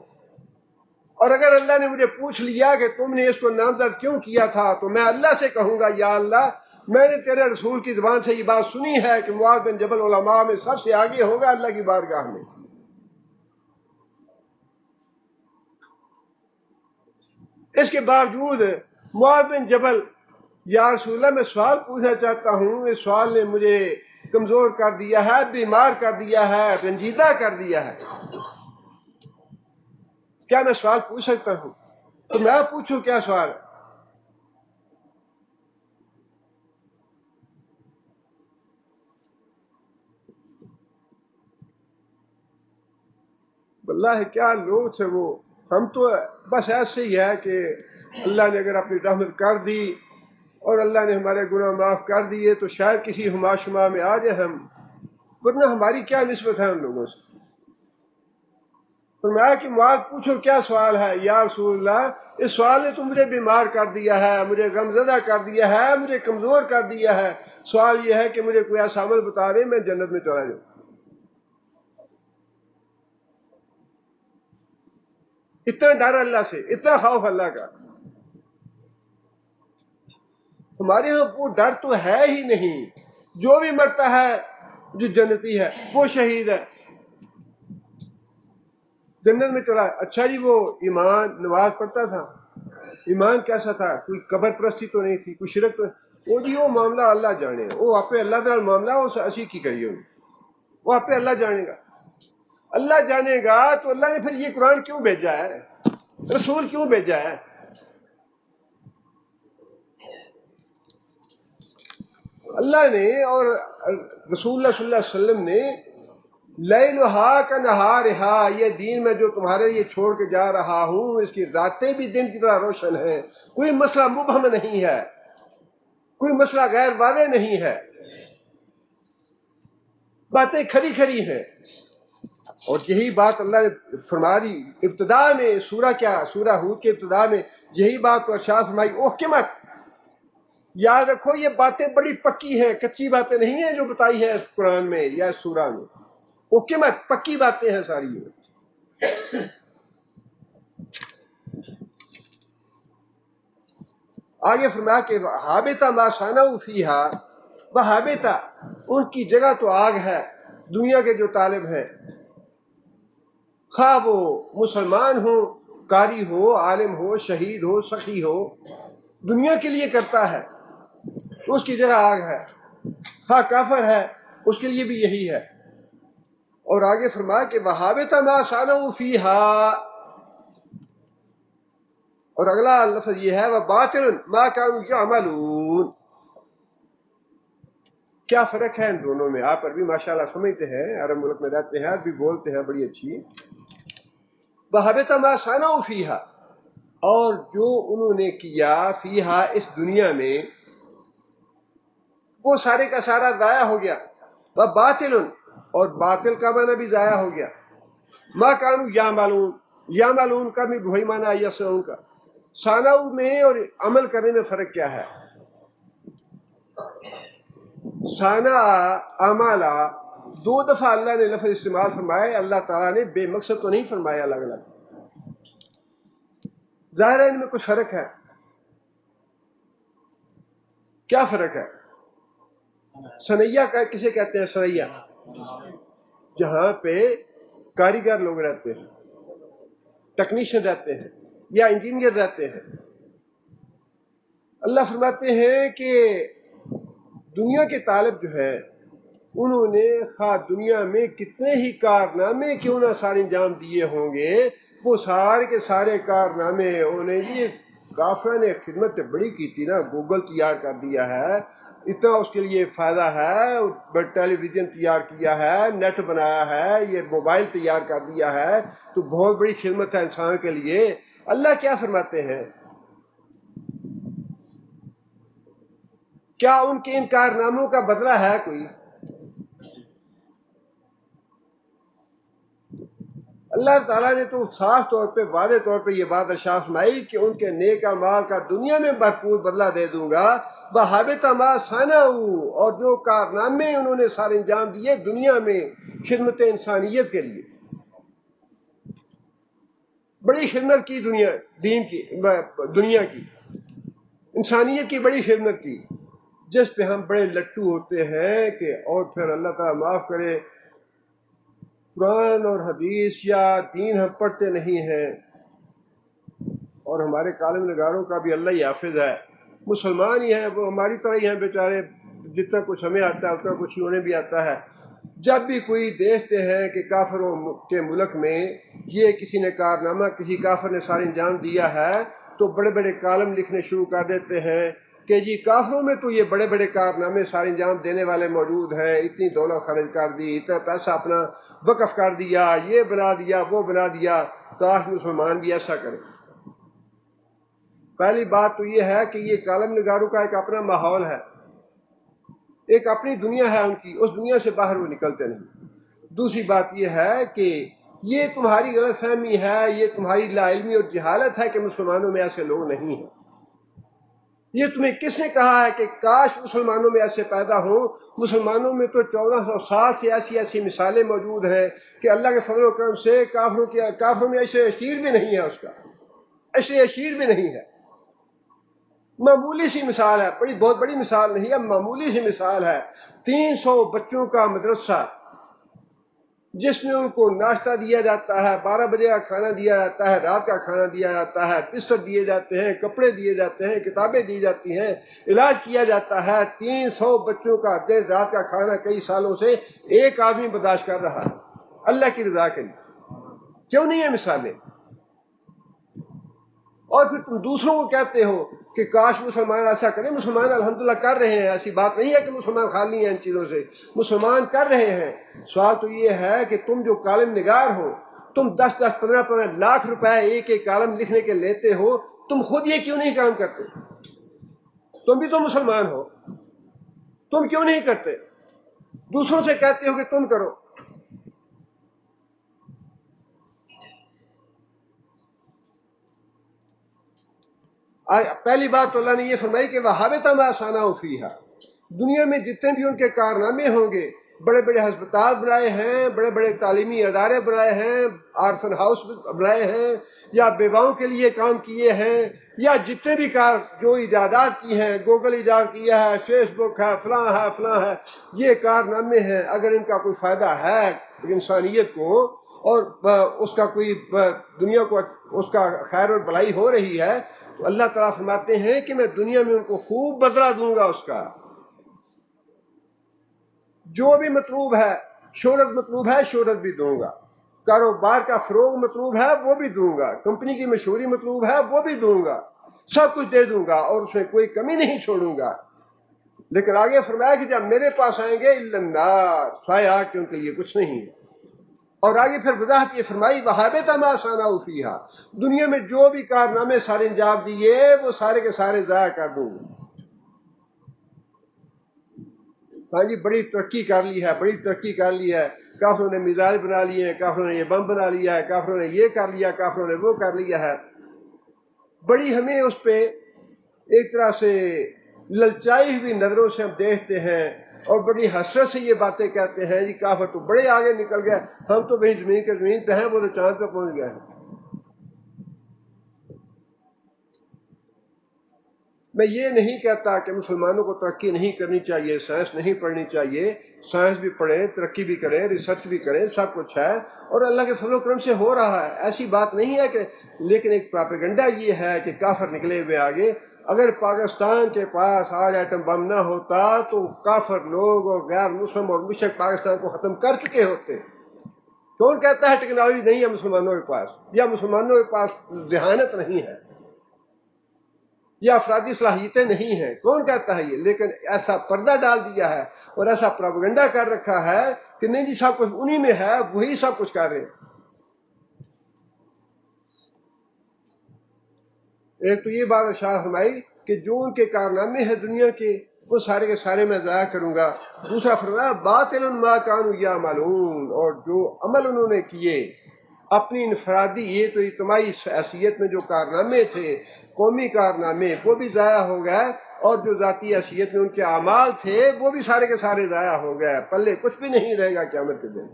اور اگر اللہ نے مجھے پوچھ لیا کہ تم نے اس کو نامزد کیوں کیا تھا تو میں اللہ سے کہوں گا یا اللہ میں نے تیرے رسول کی زبان سے یہ بات سنی ہے کہ معاذ بن جبل علماء میں سب سے آگے ہوگا اللہ کی بارگاہ میں. اس کے باوجود معاذ بن جبل، یا رسول اللہ میں سوال پوچھنا چاہتا ہوں، اس سوال نے مجھے کمزور کر دیا ہے، بیمار کر دیا ہے، رنجیدہ کر دیا ہے، کیا میں سوال پوچھ سکتا ہوں؟ تو میں پوچھوں کیا سوال؟ واللہ کیا لوگ تھے وہ. ہم تو بس ایسے ہی ہے کہ اللہ نے اگر اپنی رحمت کر دی اور اللہ نے ہمارے گناہ معاف کر دیے تو شاید کسی ہما شما میں آ جائیں ہم، ورنہ ہماری کیا نسبت ہے ان لوگوں سے. فرمایا کہ معاذ پوچھو کیا سوال ہے. یا رسول اللہ اس سوال نے تو مجھے بیمار کر دیا ہے، مجھے غمزدہ کر دیا ہے، مجھے کمزور کر دیا ہے. سوال یہ ہے کہ مجھے کوئی ایسا عمل بتا دے میں جنت میں چلا جاؤں. اتنا ڈر اللہ سے، اتنا خوف اللہ کا. ہمارے یہاں وہ ڈر تو ہے ہی نہیں. جو بھی مرتا ہے جو جنتی ہے وہ شہید ہے، جنت میں چلا. اچھا جی وہ ایمان نماز پڑھتا تھا، ایمان کیسا تھا؟ کوئی قبر پرستی تو نہیں تھی، کوئی شرک تو نہیں. وہ جی وہ معاملہ اللہ جانے، وہ آپ اللہ تعالی معاملہ اس اسی کی کریے، وہ آپ اللہ جانے گا. اللہ جانے گا تو اللہ نے پھر یہ قرآن کیوں بھیجا ہے، رسول کیوں بھیجا ہے؟ اللہ نے اور رسول اللہ صلی اللہ علیہ وسلم نے لیلہا کا نہارہا، یہ دین میں جو تمہارے لیے چھوڑ کے جا رہا ہوں اس کی راتیں بھی دن کی طرح روشن ہیں. کوئی مسئلہ مبہم نہیں ہے، کوئی مسئلہ غیر واضح نہیں ہے، باتیں کھری کھری ہیں. اور یہی بات اللہ نے فرما دی ابتدا میں، سورہ ہود کے ابتدا میں یہی بات تو ارشاد فرمائی احکمت. یاد رکھو یہ باتیں بڑی پکی ہیں، کچی باتیں نہیں ہیں جو بتائی ہیں قرآن میں یا سورہ میں. حکمت پکی باتیں ہیں ساری یہ. آگے فرمایا کہ حابطہ ما صنعوا فیہا، وحابطہ ان کی جگہ تو آگ ہے. دنیا کے جو طالب ہیں خواہ وہ مسلمان ہو، قاری ہو، عالم ہو، شہید ہو، سخی ہو، دنیا کے لیے کرتا ہے تو اس کی جگہ آگ ہے. خواہ کافر ہے اس کے لیے بھی یہی ہے. اور آگے فرمایا کہ وحابطہ ما صنعوا فیہا، اور اگلا لفظ یہ ہے وباطل ما كانوا يعملون. کیا فرق ہے ان دونوں میں؟ آپ عربی ماشاءاللہ سمجھتے ہیں، عرب ملک میں رہتے ہیں، عربی بولتے ہیں بڑی اچھی. وحبط ما صنعوا فیہا، اور جو انہوں نے کیا فیہا اس دنیا میں وہ سارے کا سارا ضائع ہو گیا. وباطل، اور باطل کا معنی بھی ضائع ہو گیا. ما كانوا يعملون، یعملون کا بھی وہی معنی ہے یسعون کا. صنعوا میں اور عمل کرنے میں فرق کیا ہے؟ صنع عملا دو دفعہ اللہ نے لفظ استعمال فرمائے. اللہ تعالیٰ نے بے مقصد تو نہیں فرمایا الگ الگ. ظاہر ہے ان میں کچھ فرق ہے. کیا فرق ہے؟ سنیا کا کسے کہتے ہیں؟ سریا، جہاں پہ کاریگر لوگ رہتے ہیں، ٹیکنیشین رہتے ہیں یا انجینئر رہتے ہیں. اللہ فرماتے ہیں کہ دنیا کے طالب جو ہے انہوں نے خواہ دنیا میں کتنے ہی کارنامے کیوں نہ سارے انجام دیے ہوں گے، وہ سارے کے سارے کارنامے انہیں یہ کافروں نے خدمت بڑی کی تھی نا. گوگل تیار کر دیا ہے، اتنا اس کے لیے فائدہ ہے، ٹیلی ویژن تیار کیا ہے، نیٹ بنایا ہے، یہ موبائل تیار کر دیا ہے، تو بہت بڑی خدمت ہے انسان کے لیے. اللہ کیا فرماتے ہیں؟ کیا ان کے ان کارناموں کا بدلہ ہے کوئی؟ اللہ تعالیٰ نے تو صاف طور پہ واضح طور پہ یہ بات ارشاد فرمائی کہ ان کے نیک اعمال کا دنیا میں بھرپور بدلہ دے دوں گا. وحبط ما صنعوا، اور جو کارنامے انہوں نے سارے انجام دیے دنیا میں خدمت انسانیت کے لیے، بڑی خدمت کی دین کی، دنیا کی، انسانیت کی بڑی خدمت کی، جس پہ ہم بڑے لٹو ہوتے ہیں کہ اور پھر اللہ تعالیٰ معاف کرے قرآن اور حدیث یا دین ہم پڑھتے نہیں ہیں. اور ہمارے کالم نگاروں کا بھی اللہ ہی حافظ ہے، مسلمان ہی ہیں، وہ ہماری طرح ہی ہیں بیچارے، جتنا کچھ ہمیں آتا ہے اتنا کچھ ہی انہیں بھی آتا ہے. جب بھی کوئی دیکھتے ہیں کہ کافروں کے ملک میں یہ کسی نے کارنامہ کسی کافر نے سارے انجام دیا ہے تو بڑے بڑے کالم لکھنے شروع کر دیتے ہیں کہ جی کافروں میں تو یہ بڑے بڑے کارنامے سارے انجام دینے والے موجود ہیں، اتنی دولت خرچ کر دی، اتنا پیسہ اپنا وقف کر دیا، یہ بنا دیا وہ بنا دیا. کاش مسلمان بھی ایسا کریں. پہلی بات تو یہ ہے کہ یہ کالم نگاروں کا ایک اپنا ماحول ہے، ایک اپنی دنیا ہے ان کی، اس دنیا سے باہر وہ نکلتے نہیں. دوسری بات یہ ہے کہ یہ تمہاری غلط فہمی ہے، یہ تمہاری لا علمی اور جہالت ہے کہ مسلمانوں میں ایسے لوگ نہیں ہیں. یہ تمہیں کس نے کہا ہے کہ کاش مسلمانوں میں ایسے پیدا ہوں؟ مسلمانوں میں تو 1400 سال سے ایسی ایسی مثالیں موجود ہیں کہ اللہ کے فضل و کرم سے کافروں میں عشر عشیر بھی نہیں ہے، اس کا عشر عشیر بھی نہیں ہے. معمولی سی مثال ہے، بہت بڑی مثال نہیں ہے، معمولی سی مثال ہے. 300 بچوں کا مدرسہ جس میں ان کو ناشتہ دیا جاتا ہے، 12 بجے کا کھانا دیا جاتا ہے، رات کا کھانا دیا جاتا ہے، بستر دیے جاتے ہیں، کپڑے دیے جاتے ہیں، کتابیں دی جاتی ہیں، علاج کیا جاتا ہے. 300 بچوں کا دن رات کا کھانا کئی سالوں سے ایک آدمی برداشت کر رہا ہے اللہ کی رضا کے لیے. کیوں نہیں ہے مثالیں؟ اور پھر تم دوسروں کو کہتے ہو کہ کاش مسلمان ایسا کریں. مسلمان الحمدللہ کر رہے ہیں، ایسی بات نہیں ہے کہ مسلمان خالی ہیں ان چیزوں سے، مسلمان کر رہے ہیں. سوال تو یہ ہے کہ تم جو کالم نگار ہو، تم 10-10 15-15 لاکھ روپے ایک ایک کالم لکھنے کے لیتے ہو، تم خود یہ کیوں نہیں کام کرتے؟ تم بھی تو مسلمان ہو، تم کیوں نہیں کرتے؟ دوسروں سے کہتے ہو کہ تم کرو. پہلی بات تو اللہ نے یہ فرمائی کہ وحبط ما صنعوا فیہا، دنیا میں جتنے بھی ان کے کارنامے ہوں گے، بڑے بڑے ہسپتال بنائے ہیں، بڑے بڑے تعلیمی ادارے بنائے ہیں، آرفن ہاؤس بنائے ہیں، یا بیواؤں کے لیے کام کیے ہیں، یا جتنے بھی کار جو ایجادات کی ہیں، گوگل ایجاد کیا ہے، فیس بک ہے، فلاں ہے، یہ کارنامے ہیں. اگر ان کا کوئی فائدہ ہے انسانیت کو اور اس کا کوئی دنیا کو اس کا خیر اور بھلائی ہو رہی ہے، تو اللہ تعالیٰ فرماتے ہیں کہ میں دنیا میں ان کو خوب بدلہ دوں گا. اس کا جو بھی مطلوب ہے، شہرت مطلوب ہے، شہرت بھی دوں گا. کاروبار کا فروغ مطلوب ہے وہ بھی دوں گا، کمپنی کی مشہوری مطلوب ہے وہ بھی دوں گا، سب کچھ دے دوں گا اور اس میں کوئی کمی نہیں چھوڑوں گا۔ لیکن آگے فرمایا کہ جب میرے پاس آئیں گے الا النار، سوائے آگ کے ان کے لیے کچھ نہیں ہے۔ اور آگے پھر وضاحت یہ فرمائی وَحَبِطَ مَا صَنَعُوا فِيهَا، دنیا میں جو بھی کارنامے سارے انجام دیے وہ سارے کے سارے ضائع کر دوں گا۔ ہاں جی، بڑی ترقی کر لی ہے، بڑی ترقی کر لی ہے، کافروں نے میزائل بنا لیے ہیں، کافروں نے یہ بم بنا لیا ہے، کافروں نے یہ کر لیا، کافروں نے وہ کر لیا ہے۔ بڑی ہمیں اس پہ ایک طرح سے للچائی ہوئی نظروں سے ہم دیکھتے ہیں اور بڑی حسرت سے یہ باتیں کہتے ہیں جی کافر تو بڑے آگے نکل گئے، ہم تو وہی زمین کے زمین پہ ہیں، وہ تو چاند پہ پہنچ گئے ہیں۔ میں یہ نہیں کہتا کہ مسلمانوں کو ترقی نہیں کرنی چاہیے، سائنس نہیں پڑھنی چاہیے، سائنس بھی پڑھیں، ترقی بھی کریں، ریسرچ بھی کریں، سب کچھ ہے اور اللہ کے فضل و کرم سے ہو رہا ہے، ایسی بات نہیں ہے کہ، لیکن ایک پراپیگنڈا یہ ہے کہ کافر نکلے ہوئے آگے۔ اگر پاکستان کے پاس آج ایٹم بم نہ ہوتا تو کافر لوگ اور غیر مسلم اور مشرک پاکستان کو ختم کر چکے ہوتے۔ کون کہتا ہے ٹیکنالوجی نہیں ہے مسلمانوں کے پاس، یا مسلمانوں کے پاس ذہانت نہیں ہے، یا افرادی صلاحیتیں نہیں ہیں؟ کون کہتا ہے یہ؟ لیکن ایسا پردہ ڈال دیا ہے اور ایسا پروپیگنڈا کر رکھا ہے کہ نہیں جی سب کچھ انہی میں ہے، وہی سب کچھ کر رہے ہیں۔ ایک تو یہ بات ارشاد فرمائی کہ جو ان کے کارنامے ہیں دنیا کے وہ سارے کے سارے میں ضائع کروں گا۔ دوسرا فرمایا باطل ما کانوا یعملون، اور جو عمل انہوں نے کیے اپنی انفرادی، یہ تو اجتماعی حیثیت میں جو کارنامے تھے، قومی کارنامے، وہ بھی ضائع ہو گئے، اور جو ذاتی حیثیت میں ان کے اعمال تھے وہ بھی سارے کے سارے ضائع ہو گئے، پلے کچھ بھی نہیں رہے گا قیامت کے دن۔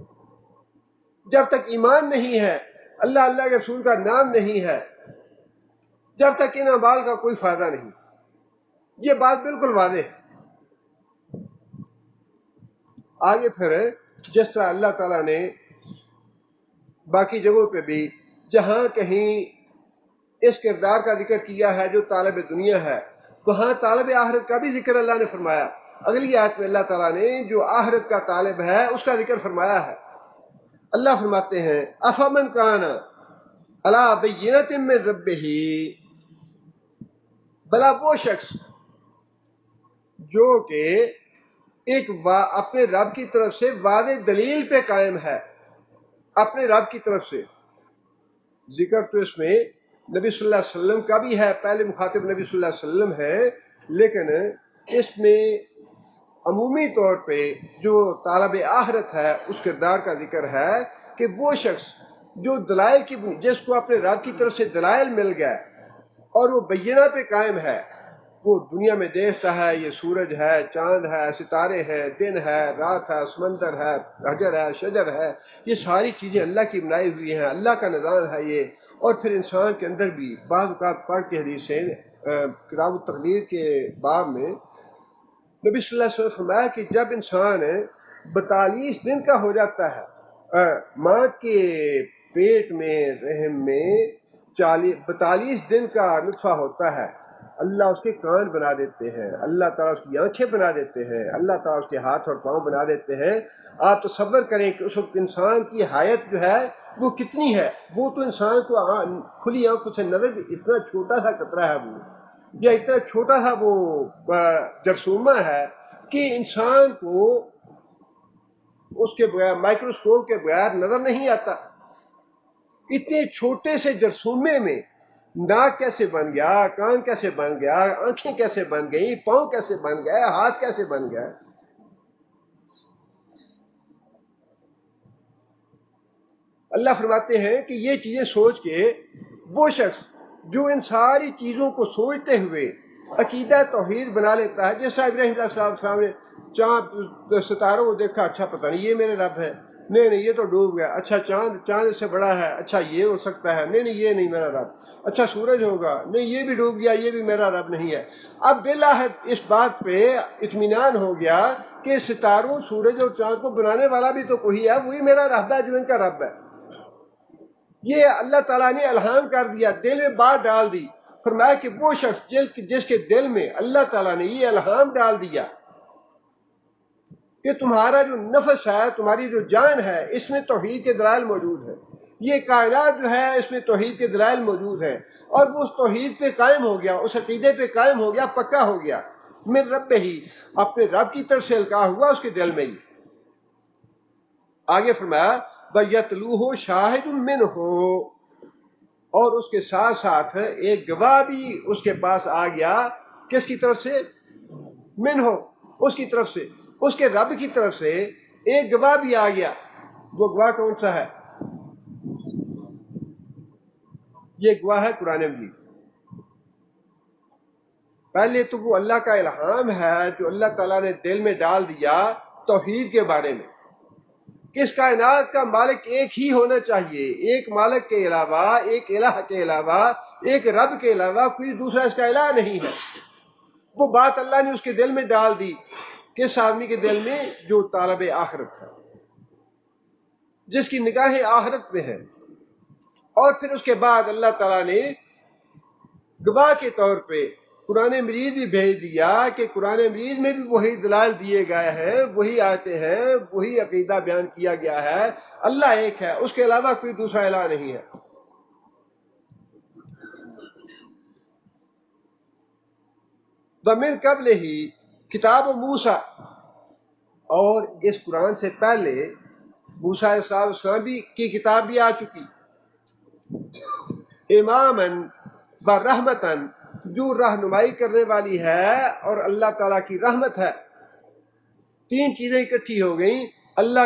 جب تک ایمان نہیں ہے، اللہ کے رسول کا نام نہیں ہے، جب تک ان اعمال کا کوئی فائدہ نہیں۔ یہ بات بالکل واضح ہے۔ آگے پھر جس طرح اللہ تعالیٰ نے باقی جگہوں پہ بھی جہاں کہیں اس کردار کا ذکر کیا ہے جو طالب دنیا ہے، وہاں طالب آخرت کا بھی ذکر اللہ نے فرمایا۔ اگلی آیت میں اللہ تعالیٰ نے جو آخرت کا طالب ہے اس کا ذکر فرمایا ہے۔ اللہ فرماتے ہیں افمن کان علی بینۃ من ربہ، بلا وہ شخص جو کہ ایک اپنے رب کی طرف سے واضح دلیل پہ قائم ہے، اپنے رب کی طرف سے۔ ذکر تو اس میں نبی صلی اللہ علیہ وسلم کا بھی ہے، پہلے مخاطب نبی صلی اللہ علیہ وسلم ہے، لیکن اس میں عمومی طور پہ جو طالب آخرت ہے اس کردار کا ذکر ہے کہ وہ شخص جو دلائل کی، جس کو اپنے رب کی طرف سے دلائل مل گئے اور وہ بینہ پہ قائم ہے، وہ دنیا میں دیکھتا ہے یہ سورج ہے، چاند ہے، ستارے ہیں، دن ہے، رات ہے، سمندر ہے، حجر ہے، شجر ہے، یہ ساری چیزیں اللہ کی بنائی ہوئی ہیں، اللہ کا نظام ہے یہ۔ اور پھر انسان کے اندر بھی بعض اوقات پڑھ کے حدیثیں کتاب التقدیر کے باب میں نبی صلی اللہ علیہ وسلم فرمایا کہ جب انسان 42 دن کا ہو جاتا ہے، ماں کے پیٹ میں، رحم میں 42 دن کا نطفہ ہوتا ہے، اللہ اس کے کان بنا دیتے ہیں، اللہ تعالیٰ اس کی آنکھیں بنا دیتے ہیں، اللہ تعالیٰ اس کے ہاتھ اور پاؤں بنا دیتے ہیں۔ آپ تصور کریں کہ اس وقت انسان کی حیت جو ہے وہ کتنی ہے، وہ تو انسان کو کھلی آنکھوں سے نظر اتنا چھوٹا سا قطرہ ہے وہ، یا اتنا چھوٹا سا وہ جرثومہ ہے کہ انسان کو اس کے بغیر، مائکروسکوپ کے بغیر نظر نہیں آتا۔ اتنے چھوٹے سے جرثومے میں ناک کیسے بن گیا، کان کیسے بن گیا، آنکھیں کیسے بن گئی، پاؤں کیسے بن گئے، ہاتھ کیسے بن گئے۔ اللہ فرماتے ہیں کہ یہ چیزیں سوچ کے وہ شخص جو ان ساری چیزوں کو سوچتے ہوئے عقیدہ توحید بنا لیتا ہے، جیسا ابراہیم علیہ السلام نے چاند ستاروں کو دیکھا، اچھا پتہ نہیں یہ میرے رب ہے، نہیں یہ تو ڈوب گیا، اچھا چاند اس سے بڑا ہے، اچھا یہ ہو سکتا ہے، نہیں یہ نہیں میرا رب، اچھا سورج ہوگا، نہیں یہ بھی ڈوب گیا، یہ بھی میرا رب نہیں ہے۔ اب بالآخر اس بات پہ اطمینان ہو گیا کہ ستاروں، سورج اور چاند کو بنانے والا بھی تو کوئی ہے، وہی میرا رب ہے جو ان کا رب ہے۔ یہ اللہ تعالیٰ نے الہام کر دیا، دل میں بات ڈال دی۔ فرمایا کہ وہ شخص جس کے دل میں اللہ تعالیٰ نے یہ الہام ڈال دیا کہ تمہارا جو نفس ہے، تمہاری جو جان ہے، اس میں توحید کے دلائل موجود ہیں، یہ کائنات جو ہے اس میں توحید کے دلائل موجود ہیں، اور وہ اس توحید پہ قائم ہو گیا، اس عقیدے پہ قائم ہو گیا، پکا ہو گیا، من رب ہی، اپنے رب کی طرف سے القا ہوا اس کے دل میں ہی۔ آگے فرمایا بَيَتْلُوهُ شَاهِدٌ مِّنْهُ، اور اس کے ساتھ ساتھ ایک گواہ بھی اس کے پاس آ گیا، کس کی طرف سے؟ منہ، اس کی طرف سے، اس کے رب کی طرف سے ایک گواہ بھی آ گیا۔ وہ گواہ کون سا ہے؟ یہ گواہ ہے قرآن مجید۔ پہلے تو وہ اللہ کا الہام ہے جو اللہ تعالیٰ نے دل میں ڈال دیا توحید کے بارے میں، کہ اس کائنات کا مالک ایک ہی ہونا چاہیے، ایک مالک کے علاوہ، ایک الہ کے علاوہ، ایک رب کے علاوہ کوئی دوسرا اس کا الہ نہیں ہے۔ وہ بات اللہ نے اس کے دل میں ڈال دی، کس آدمی کے دل میں؟ جو طالب آخرت ہے، جس کی نگاہیں آخرت میں ہیں۔ اور پھر اس کے بعد اللہ تعالیٰ نے گواہ کے طور پہ قرآن مجید بھی بھیج دیا، کہ قرآن مجید میں بھی وہی دلائل دیے گئے ہیں، وہی آتے ہیں، وہی عقیدہ بیان کیا گیا ہے، اللہ ایک ہے، اس کے علاوہ کوئی دوسرا الہ نہیں ہے۔ وَمِن قَبْلِهِ کتاب موسیٰ، اور اس قرآن سے پہلے موسیٰ علیہ السلام کی کتاب بھی آ چکی، اماماً ورحمتاً، جو رہنمائی کرنے والی ہے اور اللہ تعالیٰ کی رحمت ہے۔ تین چیزیں اکٹھی ہو گئیں، اللہ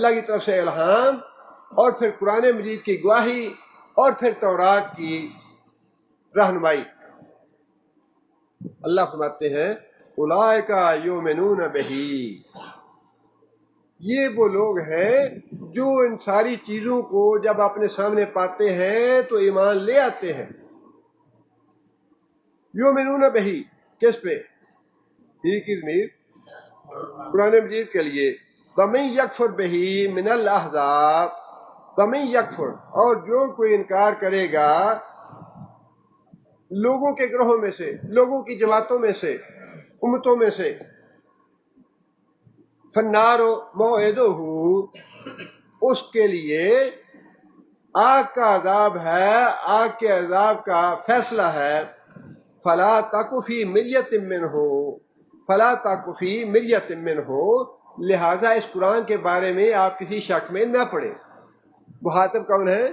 کی طرف سے الہام، اور پھر قرآن مجید کی گواہی، اور پھر تورات کی رہنمائی۔ اللہ فرماتے ہیں اولئک یؤمنون بہ، یہ وہ لوگ ہیں جو ان ساری چیزوں کو جب اپنے سامنے پاتے ہیں تو ایمان لے آتے ہیں۔ یؤمنون بہ، کس پہ؟ ہی کی ضمیر قرآن مجید کے لیے۔ وَمَن یکفر بہ من الاحزاب، وَمَن یکفر، اور جو کوئی انکار کرے گا لوگوں کے گروہوں میں سے، لوگوں کی جماعتوں میں سے، امتوں میں سے، فالنار موعدہ، اس کے لیے آگ کا عذاب ہے، آگ کے عذاب کا فیصلہ ہے۔ فلا تک فی مریۃ منہ، فلا تک فی مریۃ منہ، لہذا اس قرآن کے بارے میں آپ کسی شک میں نہ پڑیں۔ مخاطب کون ہے؟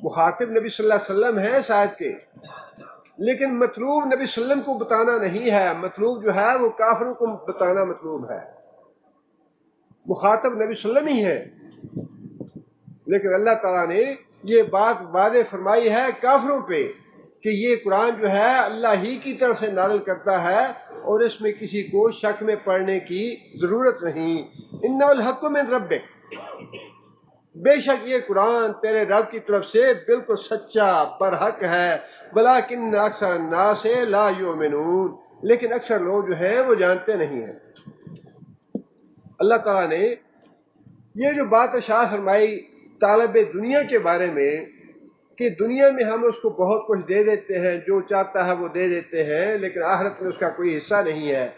مخاطب نبی صلی اللہ علیہ وسلم ہے شاید کے، لیکن مطلوب نبی صلی اللہ علیہ وسلم کو بتانا نہیں ہے، مطلوب جو ہے وہ کافروں کو بتانا مطلوب ہے۔ مخاطب نبی صلی اللہ علیہ وسلم ہی ہے، لیکن اللہ تعالیٰ نے یہ بات واضح فرمائی ہے کافروں پہ کہ یہ قرآن جو ہے اللہ ہی کی طرف سے نازل کرتا ہے، اور اس میں کسی کو شک میں پڑنے کی ضرورت نہیں۔ انہ الحق من ربک، بے شک یہ قرآن تیرے رب کی طرف سے بالکل سچا برحق ہے، ولیکن اکثر الناس لا یؤمنون، لیکن اکثر لوگ جو ہیں وہ جانتے نہیں ہیں۔ اللہ تعالیٰ نے یہ جو بات ارشاد فرمائی طالب دنیا کے بارے میں، کہ دنیا میں ہم اس کو بہت کچھ دے دیتے ہیں، جو چاہتا ہے وہ دے دیتے ہیں، لیکن آخرت میں اس کا کوئی حصہ نہیں ہے،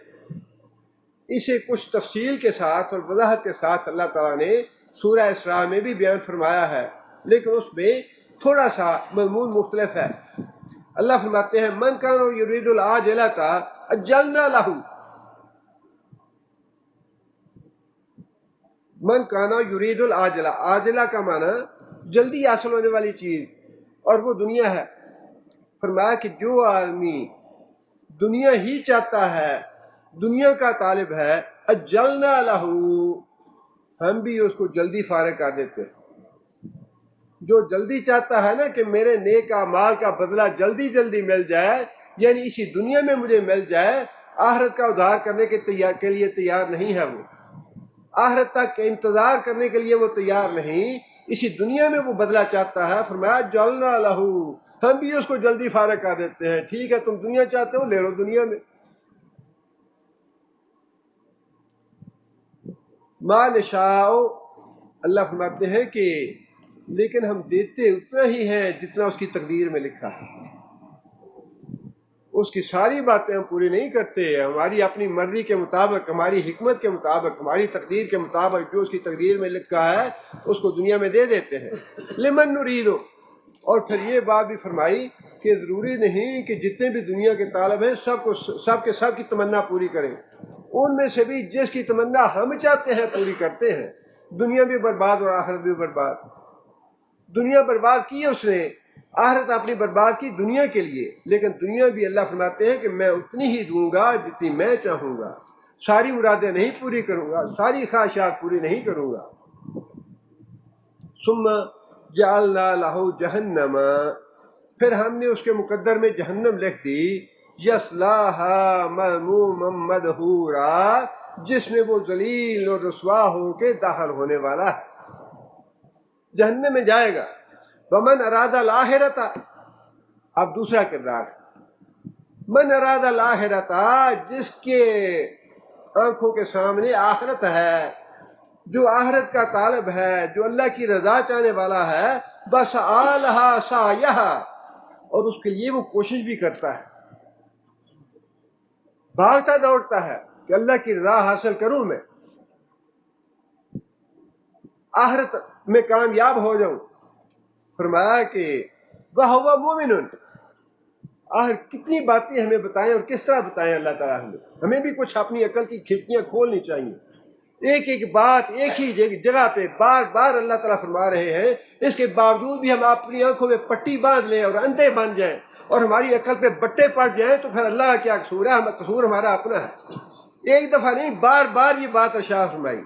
اسے کچھ تفصیل کے ساتھ اور وضاحت کے ساتھ اللہ تعالیٰ نے سورہ اسراء میں بھی بیان فرمایا ہے، لیکن اس میں تھوڑا سا مضمون مختلف ہے۔ اللہ فرماتے ہیں من کان یرید العاجلۃ عجلنا لہ، من کانا یرید العاجلہ، عاجلہ کا معنی جلدی حاصل ہونے والی چیز، اور وہ دنیا ہے۔ فرمایا کہ جو آدمی دنیا ہی چاہتا ہے، دنیا کا طالب ہے، اجلنا لہ، ہم بھی اس کو جلدی فارغ کر دیتے۔ جو جلدی چاہتا ہے نا کہ میرے نیک اعمال کا بدلہ جلدی جلدی مل جائے، یعنی اسی دنیا میں مجھے مل جائے، آخرت کا ادھار کرنے کے لیے تیار نہیں ہے، وہ آخرت تک انتظار کرنے کے لیے وہ تیار نہیں، اسی دنیا میں وہ بدلہ چاہتا ہے۔ فرمایا جلنا لہو، ہم بھی اس کو جلدی فارغ کر دیتے ہیں۔ ٹھیک ہے تم دنیا چاہتے ہو، لے لو دنیا میں۔ ما نشاء، اللہ فرماتے ہیں کہ لیکن ہم دیتے اتنا ہی ہیں جتنا اس کی تقدیر میں لکھا ہے۔ اس کی ساری باتیں ہم پوری نہیں کرتے، ہماری اپنی مرضی کے مطابق، ہماری حکمت کے مطابق، ہماری تقدیر کے مطابق جو اس کی تقدیر میں لکھا ہے اس کو دنیا میں دے دیتے ہیں۔ لمن نریدو، اور پھر یہ بات بھی فرمائی کہ ضروری نہیں کہ جتنے بھی دنیا کے طالب ہیں سب کی تمنا پوری کریں، ان میں سے بھی جس کی تمنا ہم چاہتے ہیں پوری کرتے ہیں۔ دنیا بھی برباد اور آخرت بھی برباد۔ دنیا برباد کی اس نے، آخرت اپنی برباد کی دنیا کے لیے، لیکن دنیا بھی اللہ فرماتے ہیں کہ میں اتنی ہی دوں گا جتنی میں چاہوں گا، ساری مرادیں نہیں پوری کروں گا، ساری خواہشات پوری نہیں کروں گا۔ ثم جعلنا لہ جہنم، پھر ہم نے اس کے مقدر میں جہنم لکھ دی، یصلاھا مذموما مدحورا، جس میں وہ ذلیل اور رسوا ہو کے داخل ہونے والا ہے، جہنم میں جائے گا۔ ومن اراد الاخرۃ، اب دوسرا کردار، من اراد الاخرۃ، جس کے آنکھوں کے سامنے آخرت ہے، جو آخرت کا طالب ہے، جو اللہ کی رضا چاہنے والا ہے، بس آلہا سعیہا، اور اس کے لیے وہ کوشش بھی کرتا ہے، بھاگتا دوڑتا ہے کہ اللہ کی رضا حاصل کروں، میں آخرت میں کامیاب ہو جاؤں۔ فرمایا کہ وَهُوَ مُؤْمِنٌ، آخر کتنی باتیں ہمیں بتائیں اور کس طرح بتائیں اللہ تعالیٰ ہمیں بھی کچھ اپنی عقل کی کھڑکیاں کھولنی چاہیے۔ ایک ایک بات ایک ہی جگہ پہ بار بار اللہ تعالیٰ فرما رہے ہیں، اس کے باوجود بھی ہم اپنی آنکھوں میں پٹی باندھ لیں اور اندھے بن جائیں اور ہماری عقل پہ بٹے پڑ جائیں تو پھر اللہ کا کیا قصور ہے؟ قصور ہمارا اپنا ہے۔ ایک دفعہ نہیں، بار بار یہ بات ارشاد فرمائی،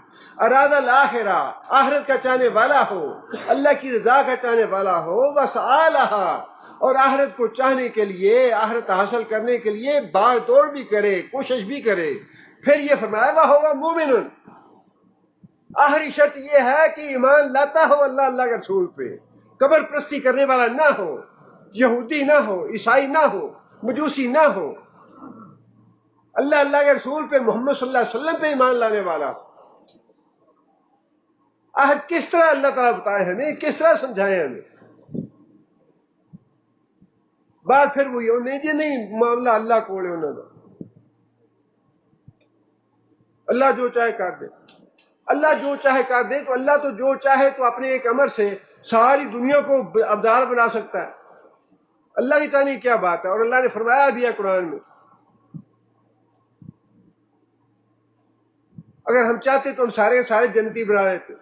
اراد الاخرہ، آخرت کا چاہنے والا ہو، اللہ کی رضا کا چاہنے والا ہو، وسعیہا، اور آخرت کو چاہنے کے لیے، آخرت حاصل کرنے کے لیے باغ دوڑ بھی کرے، کوشش بھی کرے۔ پھر یہ فرمایا وَهُوَ مُؤْمِنٌ، آخری شرط یہ ہے کہ ایمان لاتا ہو اللہ کے رسول پہ، قبر پرستی کرنے والا نہ ہو، یہودی نہ ہو، عیسائی نہ ہو، مجوسی نہ ہو، اللہ کے رسول پہ، محمد صلی اللہ علیہ وسلم پہ ایمان لانے والا ہو۔ آخر کس طرح اللہ تعالیٰ بتائے ہمیں، کس طرح سمجھائیں ہمیں؟ بات پھر وہی نہیں جی، نہیں معاملہ اللہ کوڑے انہوں نے، اللہ جو چاہے کر دے، اللہ جو چاہے کر دے، تو اللہ تو جو چاہے تو اپنے ایک امر سے ساری دنیا کو ابدال بنا سکتا ہے۔ اللہ کی چاہنے کیا بات ہے؟ اور اللہ نے فرمایا بھی ہے قرآن میں، اگر ہم چاہتے تو ہم سارے جنتی بنا دیتے۔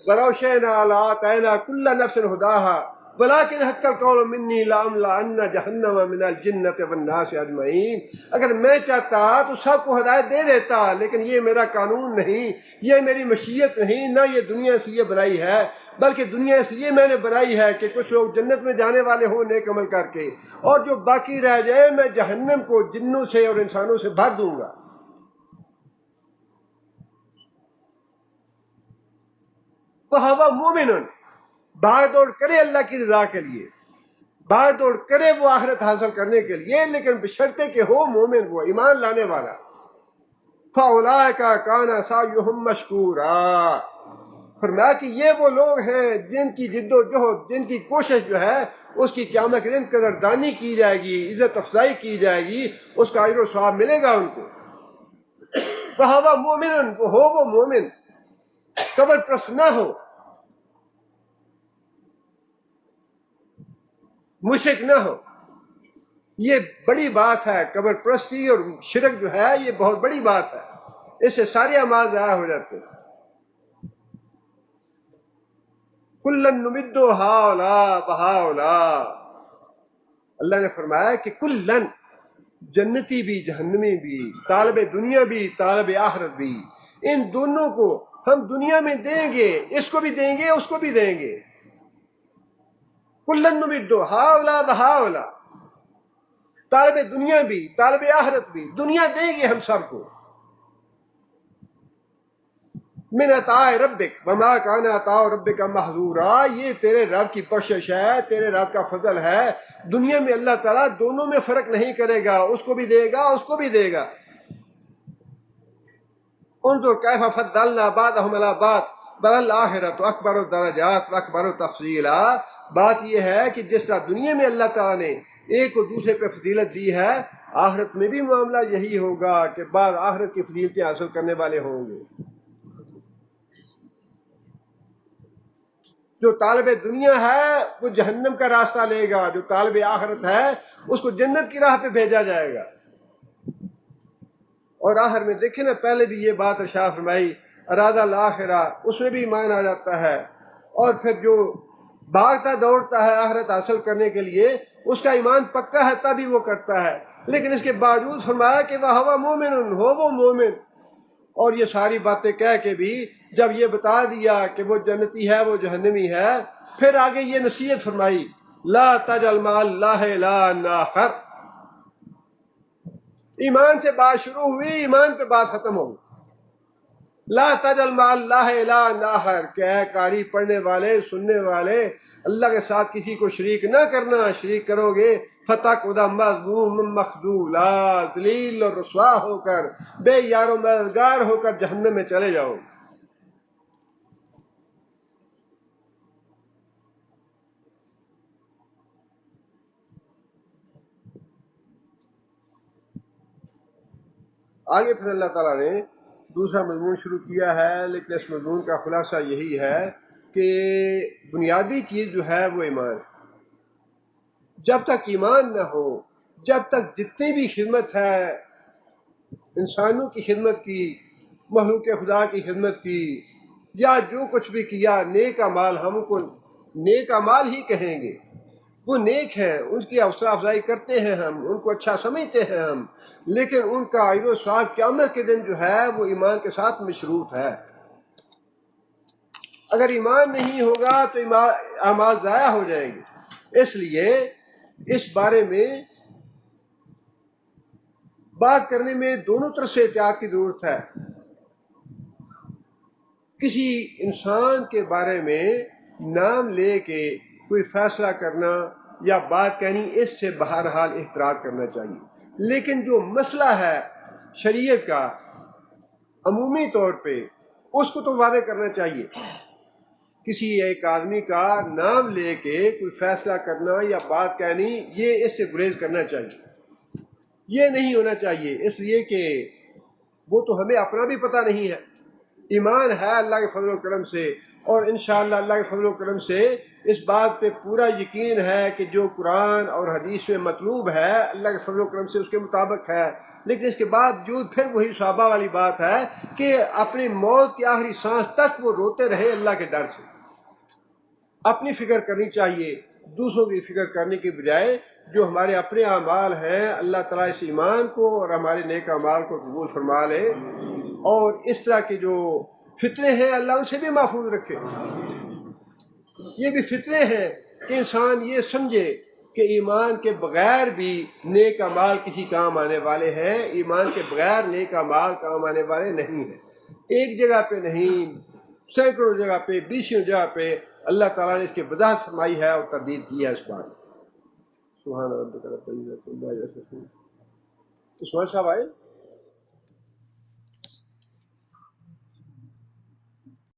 وَلَوْ شِئْنَا لَآتَيْنَا كُلَّ نَفْسٍ هُدَاهَا وَلَٰكِنْ حَقَّ الْقَوْلُ مِنِّي لَأَمْلَأَنَّ جَهَنَّمَ مِنَ الْجِنَّةِ وَالنَّاسِ أَجْمَعِينَ، اگر میں چاہتا تو سب کو ہدایت دے دیتا، لیکن یہ میرا قانون نہیں، یہ میری مشیت نہیں، نہ یہ دنیا اس لیے بنائی ہے، بلکہ دنیا اس لیے میں نے بنائی ہے کہ کچھ لوگ جنت میں جانے والے ہوں نیک عمل کر کے، اور جو باقی رہ جائے میں جہنم کو جنوں سے اور انسانوں سے بھر دوں گا۔ فَهُوَ مُؤْمِنٌ، بھاگ دوڑ کرے اللہ کی رضا کے لیے، بھاگ دوڑ کرے وہ آخرت حاصل کرنے کے لیے، لیکن بشرطے کہ ہو مومن، وہ ایمان لانے والا۔ فَأُولَٰئِكَ كَانَ سَعْيُهُم مَّشْكُورًا، فرمایا کہ یہ وہ لوگ ہیں جن کی جد و جہد، جن کی کوشش جو ہے اس کی قیامت کے دن قدردانی کی جائے گی، عزت افزائی کی جائے گی، اس کا اجر و ثواب ملے گا ان کو۔ فَهُوَ مُؤْمِنٌ، وہ ہو وہ مومن، قبر پرست نہ ہو، مشرک نہ ہو۔ یہ بڑی بات ہے، قبر پرستی اور شرک جو ہے یہ بہت بڑی بات ہے، اس سے سارے اعمال ضائع ہو جاتے ہیں۔ کُلًّا نُمِدُّ ہَٰؤُلَاءِ وَہَٰؤُلَاءِ، اللہ نے فرمایا کہ کلن، جنتی بھی جہنمی بھی، طالب دنیا بھی طالب آخرت بھی، ان دونوں کو ہم دنیا میں دیں گے، اس کو بھی دیں گے اس کو بھی دیں گے۔ کلن نُمِدُّ ہَٰؤُلَاءِ وَہَٰؤُلَاءِ، طالب دنیا بھی طالب آخرت بھی، دنیا دیں گے ہم سب کو۔ من عطاء ربک وما کان عطاء ربک محظورا، یہ تیرے رب کی بخشش ہے، تیرے رب کا فضل ہے۔ دنیا میں اللہ تعالیٰ دونوں میں فرق نہیں کرے گا، اس کو بھی دے گا اس کو بھی دے گا۔ انظر کیف فضلنا بعضهم علی بعض بل الآخرۃ اکبر درجات واکبر تفضیلا، بات یہ ہے کہ جس طرح دنیا میں اللہ تعالیٰ نے ایک کو دوسرے پہ فضیلت دی ہے، آخرت میں بھی معاملہ یہی ہوگا کہ بعض آخرت کی فضیلتیں حاصل کرنے والے ہوں گے۔ جو طالب دنیا ہے وہ جہنم کا راستہ لے گا، جو طالب آخرت ہے اس کو جنت کی راہ پہ بھیجا جائے گا۔ اور آخر میں دیکھیں نا، پہلے بھی یہ بات ارشاد فرمائی، ارادہ الآخرہ، اس میں بھی ایمان آ جاتا ہے۔ اور پھر جو بھاگتا دوڑتا ہے آخرت حاصل کرنے کے لیے، اس کا ایمان پکا ہے تبھی وہ کرتا ہے، لیکن اس کے باوجود فرمایا کہ وہ ہوا مومن ہو، وہ مومن۔ اور یہ ساری باتیں کہہ کے بھی جب یہ بتا دیا کہ وہ جنتی ہے وہ جہنمی ہے، پھر آگے یہ نصیحت فرمائی، لا تجعل مع اللہ الہا آخر۔ ایمان سے بات شروع ہوئی، ایمان پہ بات ختم ہو گئی۔ لا تجعل مع اللہ الہا آخر، کہ اے قاری پڑھنے والے، سننے والے، اللہ کے ساتھ کسی کو شریک نہ کرنا۔ شریک کرو گے فتقعد مذموما مخذولا، ذلیل اور رسوا ہو کر، بے یار و مددگار ہو کر جہنم میں چلے جاؤ۔ آگے پھر اللہ تعالیٰ نے دوسرا مضمون شروع کیا ہے، لیکن اس مضمون کا خلاصہ یہی ہے کہ بنیادی چیز جو ہے وہ ایمان ہے۔ جب تک ایمان نہ ہو، جب تک جتنی بھی خدمت ہے، انسانوں کی خدمت کی، مخلوق خدا کی خدمت کی، یا جو کچھ بھی کیا، نیک اعمال، ہم کو نیک اعمال ہی کہیں گے، وہ نیک ہیں، ان کی حوصلہ افزائی کرتے ہیں ہم، ان کو اچھا سمجھتے ہیں ہم، لیکن ان کا اجر و ثواب قیامت کے دن جو ہے وہ ایمان کے ساتھ مشروط ہے۔ اگر ایمان نہیں ہوگا تو اعمال ضائع ہو جائیں گے۔ اس لیے اس بارے میں بات کرنے میں دونوں طرف سے احتیاط کی ضرورت ہے۔ کسی انسان کے بارے میں نام لے کے کوئی فیصلہ کرنا یا بات کہنی، اس سے بہرحال احتراز کرنا چاہیے، لیکن جو مسئلہ ہے شریعت کا عمومی طور پہ، اس کو تو واضح کرنا چاہیے۔ کسی ایک آدمی کا نام لے کے کوئی فیصلہ کرنا یا بات کہنی، یہ اس سے گریز کرنا چاہیے، یہ نہیں ہونا چاہیے، اس لیے کہ وہ تو ہمیں اپنا بھی پتہ نہیں ہے۔ ایمان ہے اللہ کے فضل و کرم سے، اور انشاءاللہ اللہ کے فضل و کرم سے اس بات پہ پورا یقین ہے کہ جو قرآن اور حدیث میں مطلوب ہے اللہ کے فضل و کرم سے اس کے مطابق ہے، لیکن اس کے باوجود پھر وہی صحابہ والی بات ہے کہ اپنی موت کی آخری سانس تک وہ روتے رہے اللہ کے ڈر سے۔ اپنی فکر کرنی چاہیے، دوسروں کی فکر کرنے کی بجائے جو ہمارے اپنے اعمال ہیں اللہ تعالیٰ اس ایمان کو اور ہمارے نیک اعمال کو قبول فرما لے، اور اس طرح کے جو فتنے ہیں اللہ ان سے بھی محفوظ رکھے۔ یہ بھی فتنے ہیں کہ انسان یہ سمجھے کہ ایمان کے بغیر بھی نیک اعمال کسی کام آنے والے ہیں، ایمان کے بغیر نیک اعمال کام آنے والے نہیں ہیں۔ ایک جگہ پہ نہیں، سینکڑوں جگہ پہ، بیسوں جگہ پہ اللہ تعالیٰ نے اس کی وضاحت فرمائی ہے اور تردید کی ہے اس بات۔ سبحان ربک رب العزت عما یصفون۔ عثمان صاحب آئے؟